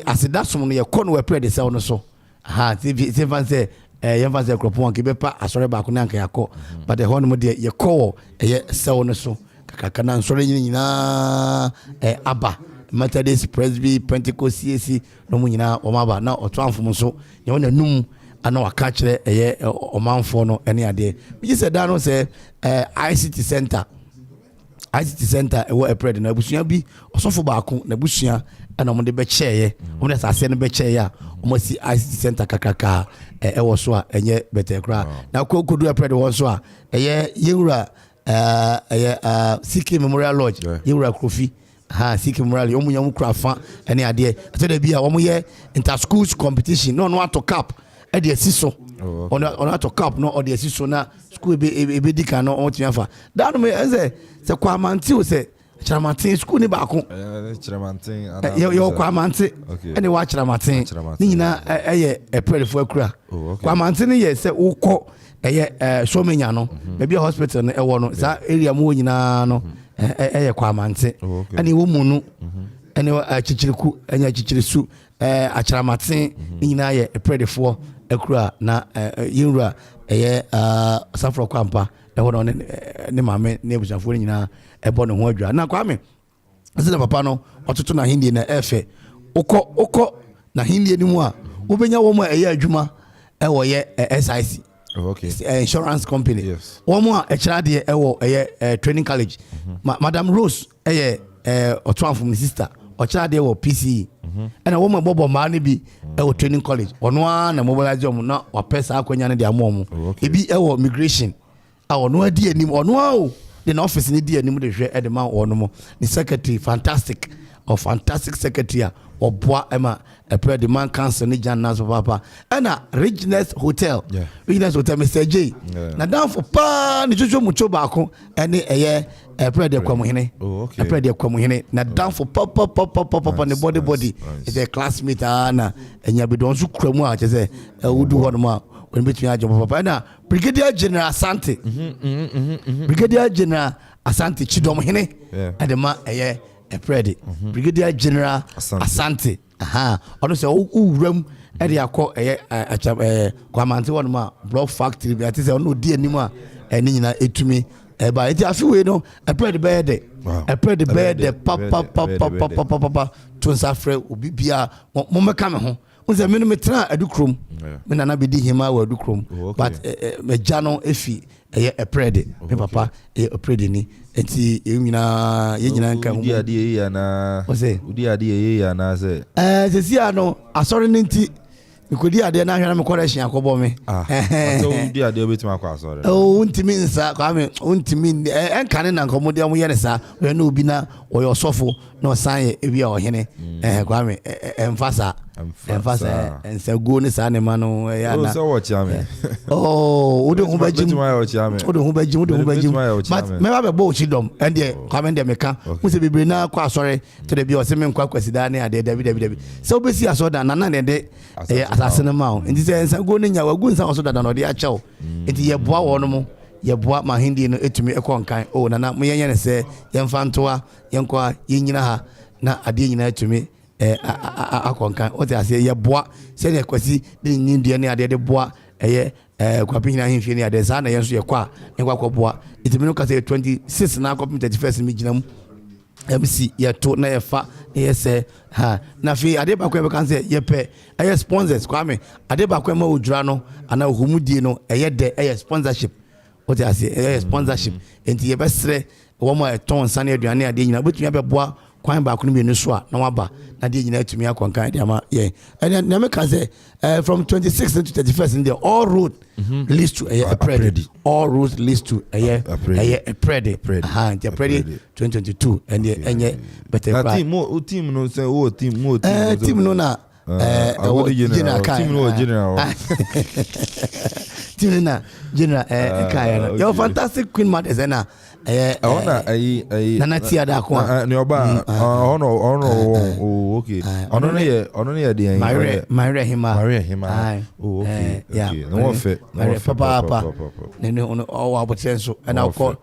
as that some ye kon we pray the cell no so if fan say ye fan say kropon ke bepa asore ba ko na nka yakọ but the hono mo de ye call ye cell no so kaka na nsore nyina aba Methodist Presby Pentecost CAC no mu nyina o maba na oto amfom so ye wona num ana waka kire ye omanfo no ene ade bi say da no say ICT center ICT center ɛwɔ ɛprɛd na abusua bi ɔsɔfo baako na abusua ɛna ɔmo de bɛkyɛɛ ɔmo de asase no bɛkyɛɛ a ɔmo si ICT center kakraka ɛwɔ so a ɛnyɛ bɛtɛ kora na kodu ɛprɛd wɔ so a ɛyɛ yewura CK Memorial Lodge yewura Kofi CK Memorial ɔmo nyɛ kura fa ɛne adeɛ ɛtɔ da bi a ɔmo yɛ inter schools competition no ato cap ɛde asi so ɔno ato cap no ɔde asi so na school ebe di kan no ɔtumi afa daano me ɛsɛ sɛ kwamante o sɛ kyerɛmanten school ni baako kyerɛmanten yɛ kwamante ɛne wa kyerɛmanten ne nyinaa ɛyɛ ɛprɛdefo akura kwamante ne yɛ sɛ wokɔ ɛyɛ Somenya no baabi a hospital no ɛwɔ no saa area mu nyinaa no ɛyɛ kwamante ɛne wɔ mu no ɛne akyikyiriku ɛnyɛ akyikyirisu akyerɛmanten ne nyinaa yɛ ɛprɛdefo akura na yɛwura ɛyɛ Safro Kwampa ɛhɔ no ne maame ne abusuafoɔ no nyinaa ɛbɔ ne ho adwa na kwame ɛsɛ na papa no ɔtoto na hindi na ɛfɛ wokɔ na hindi no mu a wobɛnya wɔn a ɛyɛ adwuma ɛwɔ yɛ SIC insurance company wɔn a ɛkyerɛ adeɛ ɛwɔ ɛyɛ training college Madam Rose ɛyɛ ɔtɔnfo ne sister ɔkyerɛ adeɛ wɔ PCE ɛna wɔn a bɔbɔ mmaa no bi ɛwɔ training college ɔno a na mobilize wɔn na wapɛ saa akɔnya no de ama wɔn ebi ɛwɔ migration a ɔno adi anim ɔno a o de na office ni di anim de hwɛ ɛde ma wɔn mo ne secretary fantastic secretary a ɔboa ɛma ɛpɛ de man council ne jan naso papa ɛna Regions Hotel Mr. J na down for pa ne twetwe mucho baako ɛne ɛyɛ ɛpɛ de kwamuhene ɛpɛ de kwamuhene na down for papa ne body is a classmate na enya bi don so kura mu a kyɛ sɛ wudu hɔ no ma when between ajo papa na Brigadier General Asante Brigadier General Asante Chidom hene ɛde ma ɛyɛ ɛprɛde Brigadier General Asante ɔno sɛ owuram ɛde akɔ ɛyɛ kwamante wɔ no ma block factory bi ate sɛ ɔno odi anim a ɛne nyinaa etumi ɛba eti afiwe no ɛprɛde bɛyɛ dɛ ɛprɛde bɛyɛ dɛ papa to nsa frɛ obi bia mo mɛka me ho unse me no metra adukrom me nana be di hima wa adukrom but me jano efi eye eprede me papa e eprede ni enti e nyina ye nyina nka udi ade ye ya na udi ade ye ya na se sesi ano asori nti ikodi ade na hwena me correction akobo me so udi ade obetima akọ asori untimi nsa kwa me untimi enkane na nkomode am ye ne sa we na obi na oyo sofo na osan ye ebi a ohene kwa me emfasa ensa go ne sa ne ma no ya na so watch am ode hu bajim but me ba be bo chidom ende kwa me ende meka mu se bebre na kwa asori to de bi o se me nkwa kwasida ne ade dabi so obesi asoda na na de asase no ma o nti se ensa go ne nya wagu nsa asoda na de akyɛw nti ye boa wo no mo ye boa ma hindi no etumi ekonkan o na mo yenye ne se yemfa ntoa yenkwa yenyina ha na ade nyina etumi akonkan o te ase ye boa se ne kwasi de nyindua ne ade de boa eye kwapihina himfie ne ade sa na yenso ye kwa ne kwa boa etumi no ka se 26 na akọ 31st mi ginam MC ye to na ye fa ye se na fi ade ba kwa be kan se ye pe eye sponsors kwa me ade ba kwa ma odura no ana ohumudie no eye de eye sponsorship o te ase eye sponsorship enti ye be sre wo ma ton sane aduane ade nyina betumi abeboa kwan ba ko no bi so a na waba na de nyina atumi akonkan de ama ye and na me kan say from 26th to 31st in the all road leads to a predi all roads leads to a predi the predi 2022 and enye better team no say team no na general kaya your fantastic queen mothers na nana tia da ko ne oba okay ono ne de Maria Hima okay no fe papa ne ono o abotenso na ko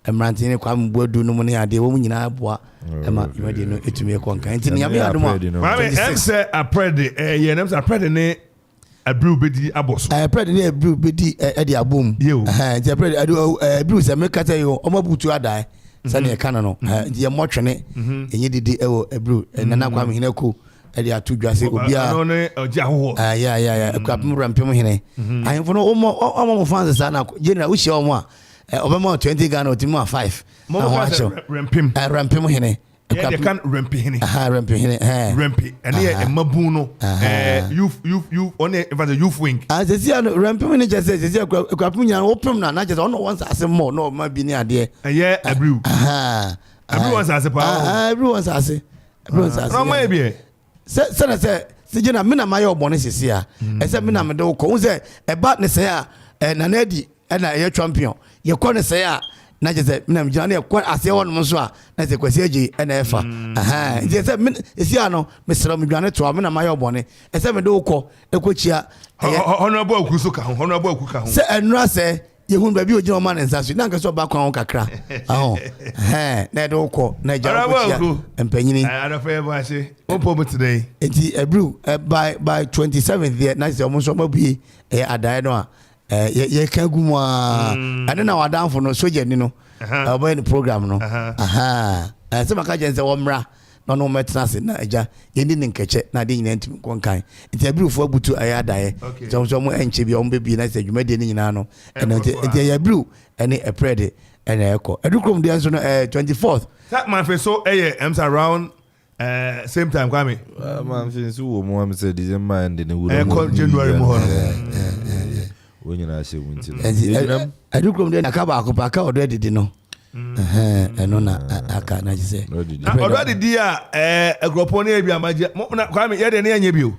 emrantine kwa mbodu no ne ade wo nyina aboa ema yodi no etumi konkan nti ne yame adoma mame emse aprede ye nemse aprede ne abru bedi aboso aprede ne abru bedi e de abom nti aprede abru se me kata yo omabutu adai sane e kana no nti ye motwene enye didi ewo abru nana kwa mehina ko e de atudwase obia no ne oji ahoho ya kwapem rampem hene ahemfo no omo fans sa na general wo hye omo a obema 20 Ghana otimo 5 mo ko rempim rempim hene yeah they can rempi hene rempi hene rempi ene e mabu no youth on the youth wing as see rempim hene just say akwapum nya opem na just on once as more no ma bi ni ade yeah abru everyone's as pa everyone's as no ma bi say sijina me na maye obone sisi a ese me na me de ko say e ba ne say a na na di na ye champion ye ko ne say a na je say me na me jana ye ko ase won mo so a na say kwasi agi na efa je say me esi a no me sra me dwane to me na maye obone ese me de ko e ko chia honorable aku so ka honorable aku ka ho say enra say yehun ba bi oji o man nsa so na nka so ba kwa kakra na de ko na ja ko chia empanyini I for ever say opo today enti ebru by 27th there na say omo so mabuye adai no a ye ka gu mu a ane na wadanfo no soja ni no obo ni program no se maka je nse wo mra no metna se na aja ye ni nkeche na de nyina ntim konkan enti ebru fo abutu adai so mo enche bi omo bebi na se dwumade ni nyina no enti ye ebru ene eprede ene eko edukrom de so no 24th that man fe so ems around same time kwame man fe so wo mo am say December and the wood January mo when you na she wunti edukrom de na ka ba akopa ka already no eno na aka na say already dia agropon e bi amaje na kwame ye de na anye bi o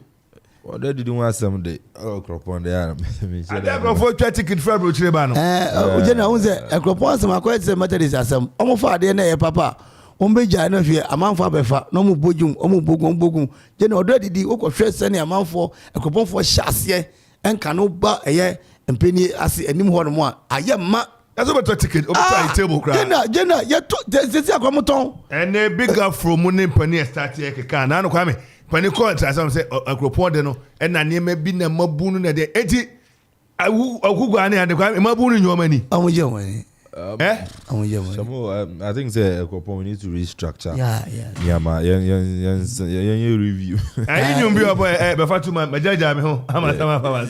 already do one some day agropon de ya me say agropon twa ticket for bro chire ba no o je na hun say agropon asem akwai say methodist asem omo fa de na ye papa ombeja na hwe amanfo abefa no mu bogum omu bogum je na already di okwohwe se ne amanfo akoponfo hyase enka no ba eye empeni ase anim ho no mo a aye ma that's about ticket over table crowd jena ye to sisi akwamoton ene bigger from money pani start here keka na no kwame pani contract some say akropon de no na niam bi na mabu no na de enti agugu ane ade kwame mabu no nyoma ni amoje wani I think say we need to restructure. Yeah, ma yen review. I you be boy be fatu ma jaja me ho ama sama fa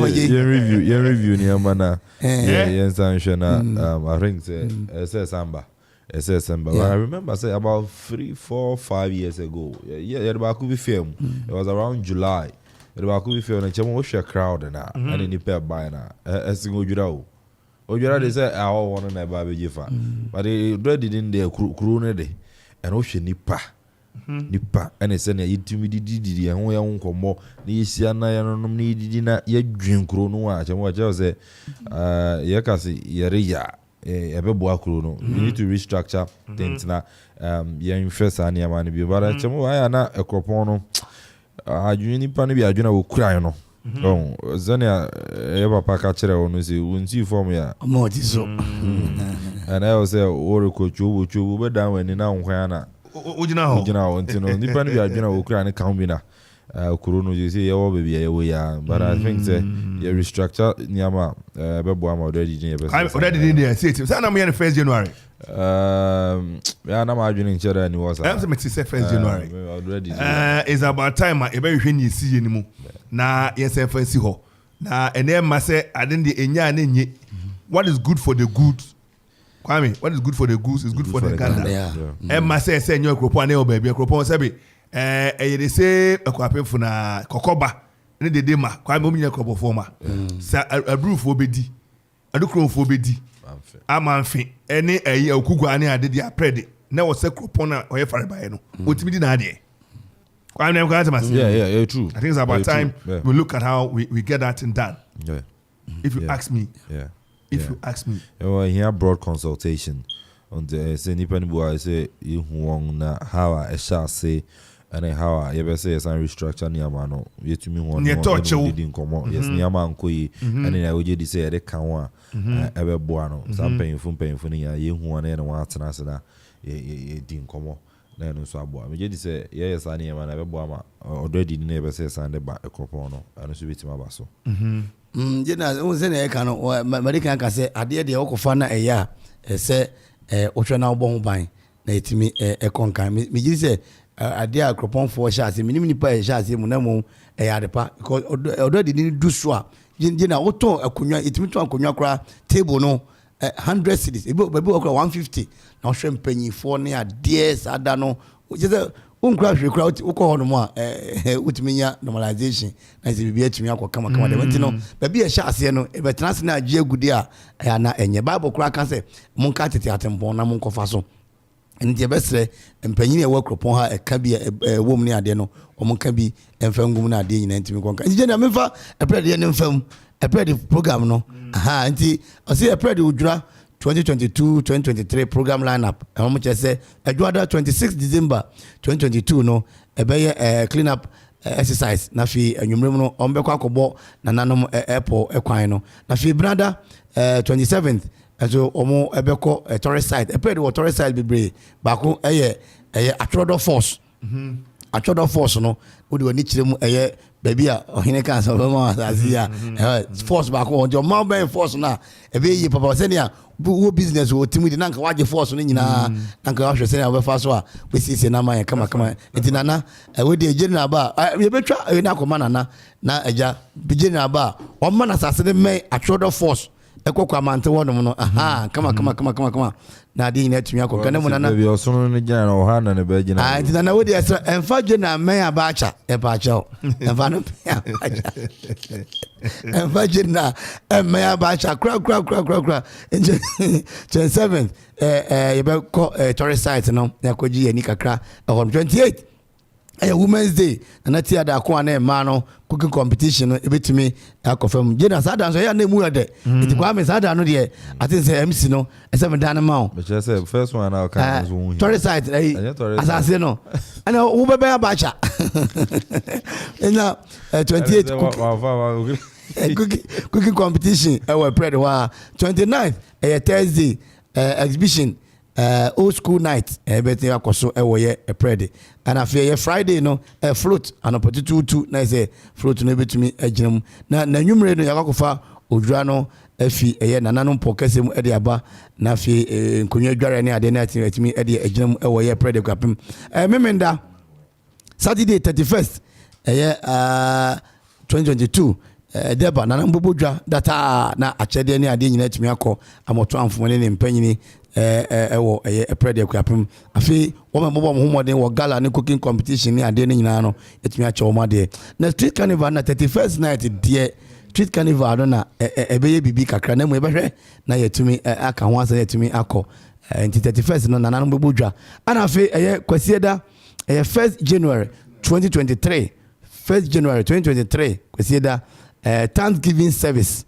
yen review ni amana. Yen sanction I think say samba. But I remember say about 3, 4, 5 years ago. Yeah, the back be film. It was around July. The back be film and chemo share crowd na and ni pair buy na. Esingo jura Ojura they say I want na ba be fa. But they already didn't there crew ne dey. And o hwe nipa and say na yitimi didi ho ya nkomo na yisia na ya nonom na didi na ya dwen kro no a chemo cha say ye ka se yere ya ebebo akro no we need to restructure things na ya infest ani ama ne bi bara chemo aya na ekropon no adwuni nipa ne bi adwuna wo kura no zania papa ka kire onu si unti form ya mo ti so and I was say o ko chubu be dan wani na nhwan na ojina ho ntino nipa ne bi adwena wo kura ne kan bi na kuro no you say ye wo baby ye wo ya but I think say you restructure niama bebo am already din ye be I'm already din there say say na me on 1st January ya na ma adwene nchera ni was I'm say 1st January already is about time e be hwe ni si ye ni mu na yes fancy ho na ene ma say adin de enya na nye what is good for the good Kwame, what is good for the goose is good for the gander. Ma say nyo akropo na e baby akropo say be they say akwape fu na kokoba ne dede ma Kwame o nya akropo fo ma sa abrufo obedi adukrofo obedi amanfe ene akugu ane ade dia prede na wo say akropo na o ye fare bae no otimi di na ade Kwame am going to yeah true. I think it's about time we look at how we get that thing done. If you ask me. If you ask me, here broad consultation on the say nipa nibu I say you na how I shall say and how I ever say some restructure ni amano yetumi ho no didn't come yes ni ama nkoyi and I would just say they can one ebe boa no some painful ni ya ye hu na wa atena se na ye din komo na no so aboa me just say yes ani ama na ebe boa ma already ni ebe say sande ba ekropo no anu so bitima ba so jena unse na eka no American ka say ade de okofa na eya se ohwe na obo ho ban na etimi ekonkan me ji say ade akropon fo sha ase minimi nipa sha ase mu na mu eya de pa because already ni du so a jena oton akonwa etimi to akonwa kra table no 100 cities ebi okra 150 na ohwe mpanyifo ne ade sada no je unkra hwekra ukọ hono mu a utiminya normalization na se bibia tumi akọ kama kama dem ntino baby e hya ase no e betena na age agudi a na enye bible kra ka se monka tete atempon na monkofa so nti ebesre mpanyin e wakropon ha e ka bi wom ne ade no omonka bi emfangum na ade nyina ntimi konka nje na memfa epred ye ne mfam epred program no aha nti o se epred udura 2022-2023 program lineup. I'm going to say, 26 December 2022 no, a clean up exercise. Nafi nyumremo ombekwa kobo na nanom airport ekwano. Nafi brother 27th so omo ebeko tourist site. E pedi tourist site bebre. Bako atrodo force. Atrodo force no. Odi woni chiremu baby a ohine kan so ma azia force bako on your mount force na ebe yi papa senia wo business wo timu di nanka waje force no nyina nanka wa hwese senia wo fa so a we sisi na man kama etinana we de general ba ye betwa na akoma na eja general ba o ma na sase de men atrodo force ekokwa mante wono no aha kama na di na tumi akọ kana mu na bi osono ne gina na oha na ne ba gina ah ti na we de enfa gina men abacha ebacha enfa no enfa gina men abacha kra 27 ye be ko tourist site no na koji yani kakra on 28 Women's Day na tia da ko na ma no cooking competition no ebetimi akofam gina sada so ya na mu ade iti kwa me sada no de atin say MC no ese me dan ma o but you say first one now can so tourist site asase no ana wo be abacha na 28 cooking competition we pray the 29th Thursday exhibition old school night everything akoso ewoye prede and after Friday no float and opportunity na say float no betumi aginam na nwumre no yakofa odura no afi nananom pokese mu ede aba na afi nkonwa dware ne ade na atimi ede aginam ewoye prede kwapem memenda Saturday 31st 2022 deba na mbobodwa data na achede ne ade nyina atimi akọ amoto amfomone ne mpanyini ewo prede kwapem afi wo me bobo mo homode wo gala ne cooking competition ne ade ne nyina no atimi ache wo made na street carnival na 31st night die street carnival na ebeye bibi kakra na mu ebehwe na yatumi aka ho asa yatumi akọ nti 31st no na mbobodwa ana afi kwasieda 1st January 2023 kwasieda Thanksgiving service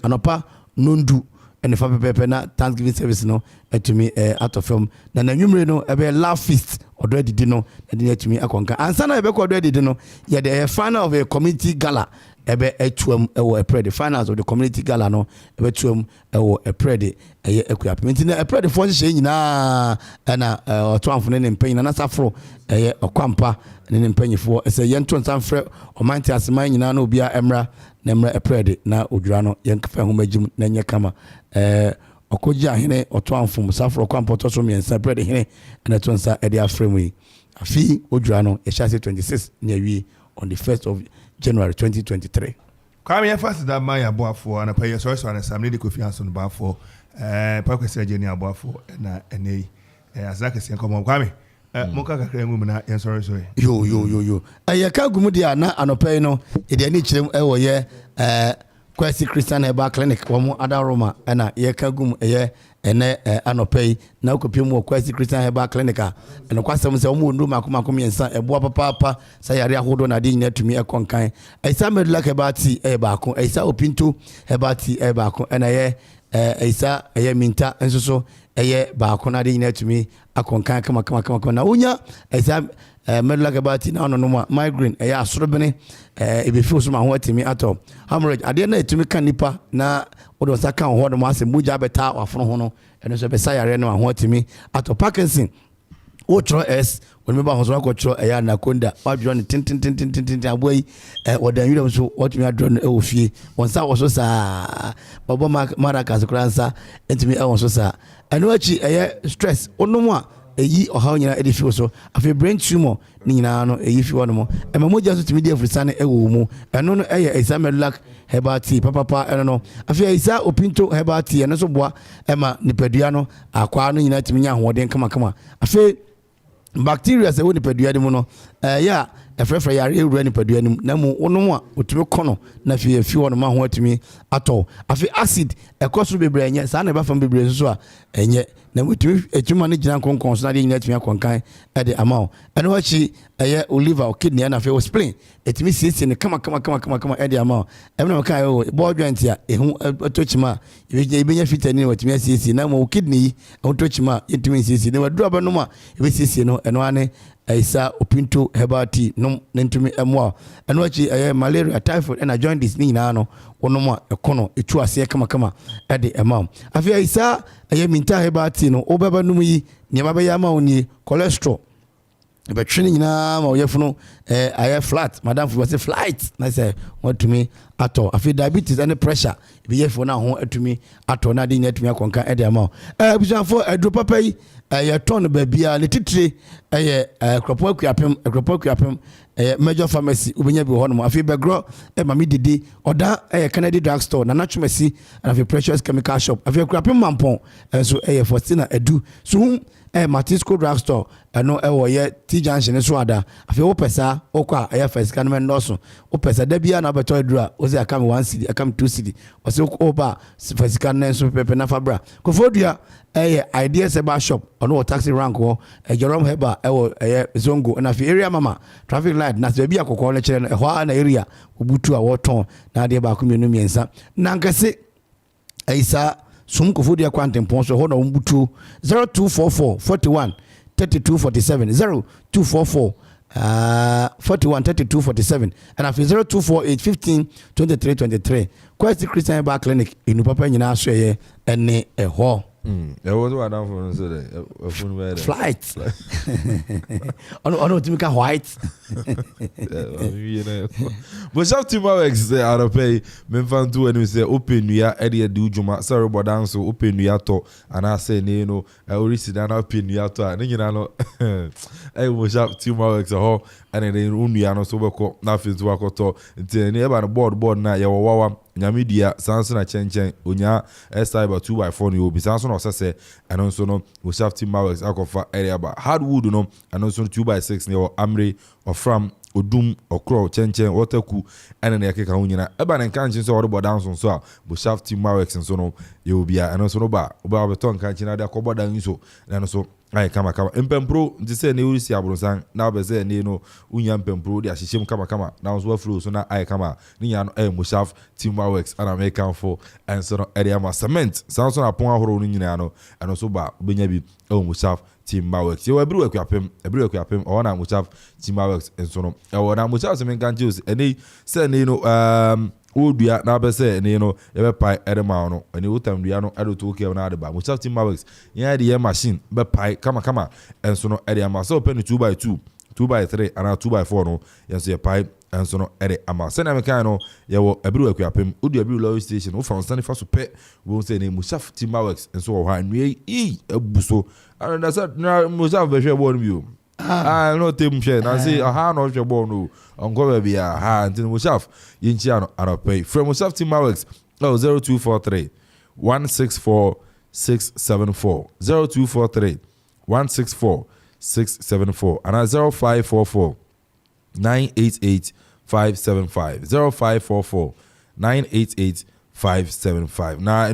anopa nondu and fa pepe na Thanksgiving service no etumi out of film na nwumre no ebe laugh feast already di no na etumi akonka ansa na ebe ko already di no ye the final of a community gala ebe etuam ewo epred finals of the community gala no ebe tuam ewo epred ekuapment na epred fo hye nyina na otoamfo ne mpanyin na safro okwampa ne mpanyifo ese yento nsamfre omanti aseman nyina na obia emra na emra epred na odwura no yenkafa ho magim na nye kama okoji ahene otoamfo musafro okwampa otoso miensa epred hene na tonsa ede afremu yi afi odwura no ye 26 na wi on the 1st of January 2023. Kwame ya fast da Maya Baffuor na paye so na Sam Lady Kofi Ansong Baffuor pa kwese Jenny Baffuor na enei azaka se nkomo Kwame monka kakra ngum na yen sorry yo ayaka gumu dia na anopai no e de ani kirem ewo ye Kwesi Christian Herbal Clinic wo Adaroma na ye ka gum ene anopai na okopie mu Kwesi Christian Herbal Clinic eno kwasem se omu ndu makomakom yensa eboa papa sa yare ahodo na de nyina tumi ekonkan aisa medula kebati baako aisa opinto hebati baako ena ye aisa minta ensoso baako na de nyina tumi akonkan kama na unya aisa medula kebati na ono no migraine asorobene ebefi so ma ho atimi ato hemorrhage ade na etumi kan nipa na odo saka ho do ma se muja beta wafono ho no eno so be sayare no ho atimi ato Parkinson otro s when me ba ho so akotro na konda wadro ne tin aboyi odan yuro so otumi adro no ofie wonsa wo so sa babo maraka so kransa entumi wo so sa eno achi stress onomu a eyi ohaw nyina e de fi so afi brain tumor ni nyina no eyi fi wono mo e ma moja so timi de afrisane e wo mu eno no eye examelak herbal tea papa eno no afi isa opinto herbal tea eno so boa e ma nipadua no akwa no nyina timi nya hoden kama afi bacteria se wo nipadua de mu no ya efrefre yare ewura nipadua nim na mu wono a otumi kono na fi wono ma ho atumi ato afi acid ekoso bebre enye sa na ba fam bebre so a enye na mutumi etuma ne gina konkon so na de nyina atumi akonkan e de amao eno wachi eye liver or kidney na fi o spleen etumi siesie ne kama e de amao e na maka o ball joint a ehu atochima ebenya fitani watumi siesie na mo kidney atochima etumi siesie na wadura ba no ma ebe siesie no eno ane isa opinto herbal tea no nentumi emwa eno wachi malaria typhoid and jaundice ni nyina no wono a ekono etu ase kama e de amao afi isa minta herbal tea no obeba num yi niam ba ya ma oni cholesterol be twene nyina ma oyefunu flat madam fu say flight na say want to me ato afi diabetes and pressure be yefo na ho atumi ato na de nyatumi akonka e de ama busanfo adro papa yi ya ton ba bia ne titire kropo akuapem major pharmacy ubenya bi ho no afi begro ma me didi oda Kennedy drug store na nachumasi and afi precious chemical shop afi akuapem mampon so Faustina edu so Matisco drug store no wo ye T junction so ada afi wo pesa okwa first kan men noso wo pesa da bia na beto adura wo say akam 1 cedi akam 2 cedi wo say oba first kan nen so pepe na fabra ko fodua ideas about shop ono taxi rank wo Jerome Heba wo zongo na fi area mama traffic light na se bia kokko no kire no ho na area obutu a wo ton na de ba ko mienu miensa na nkase aisa sum ko fodia kwantem pon so ho na umbutu 0244 41 3247 0244 41 3247 and after 0248 15 23 23 Quest Christian Bar Clinic in Papa nyina so ye ene ho there was one down for so the phone where flight ono timika white but shout to my ex out of pay men fan do and say open ya area do juma sorry but down so open ya to and I say you know I already sit down open ya to and you know I was shout to my ex ho and then unu no so beko na fit to akoto nti ne eba no board na ya wawa nyamidua sanso na chenchen onya cyber 2x4 no obi sanso na osese and also no we have team Mawex akofa area ba hardwood no and also 2x6 ne amre or from odum okro chenchen waterku and na yakeka ho nyina eba na nkanchin so odo down so a we have team Mawex so no ye obia and also no ba oba beton kanchin na de akobo dan so na so ai kama mpempro nti se ne urisi abronsan na obese ne no unya mpempro de ahyehye kama na so afro so na ai kama ni nya no mushaf team Mawex and American for and so no area ma cement san so na pon ahoro no nyina no and so ba obenya bi mushaf team Mawex ye ebru akuapem o na mushaf team Mawex and so no e na mushaf se men kan juice ene se ne no odua na bese ne no e be pai edema no ene utam dua no ado to ke na ade ba mushaf team Mawex ya de machine be pai kama and so no area ma so open 2x2 2x3 and 2x4 no yes ye pai and so no ere ama se na me kan no ye wo ebru akuapem odu ebru low station wo from stand fa so pe wo say ne mushaf team Mawex and so wo ha nwe ebuso and that's na mushaf be hwe bo no bi o no tem share na say aha no hwe bo no onko be bia ha ntin mushaf yinchi ano aropay from mushaf team Mawex 0243 164 674 0243 164 674 and 0544 988 575 0544 988 575 now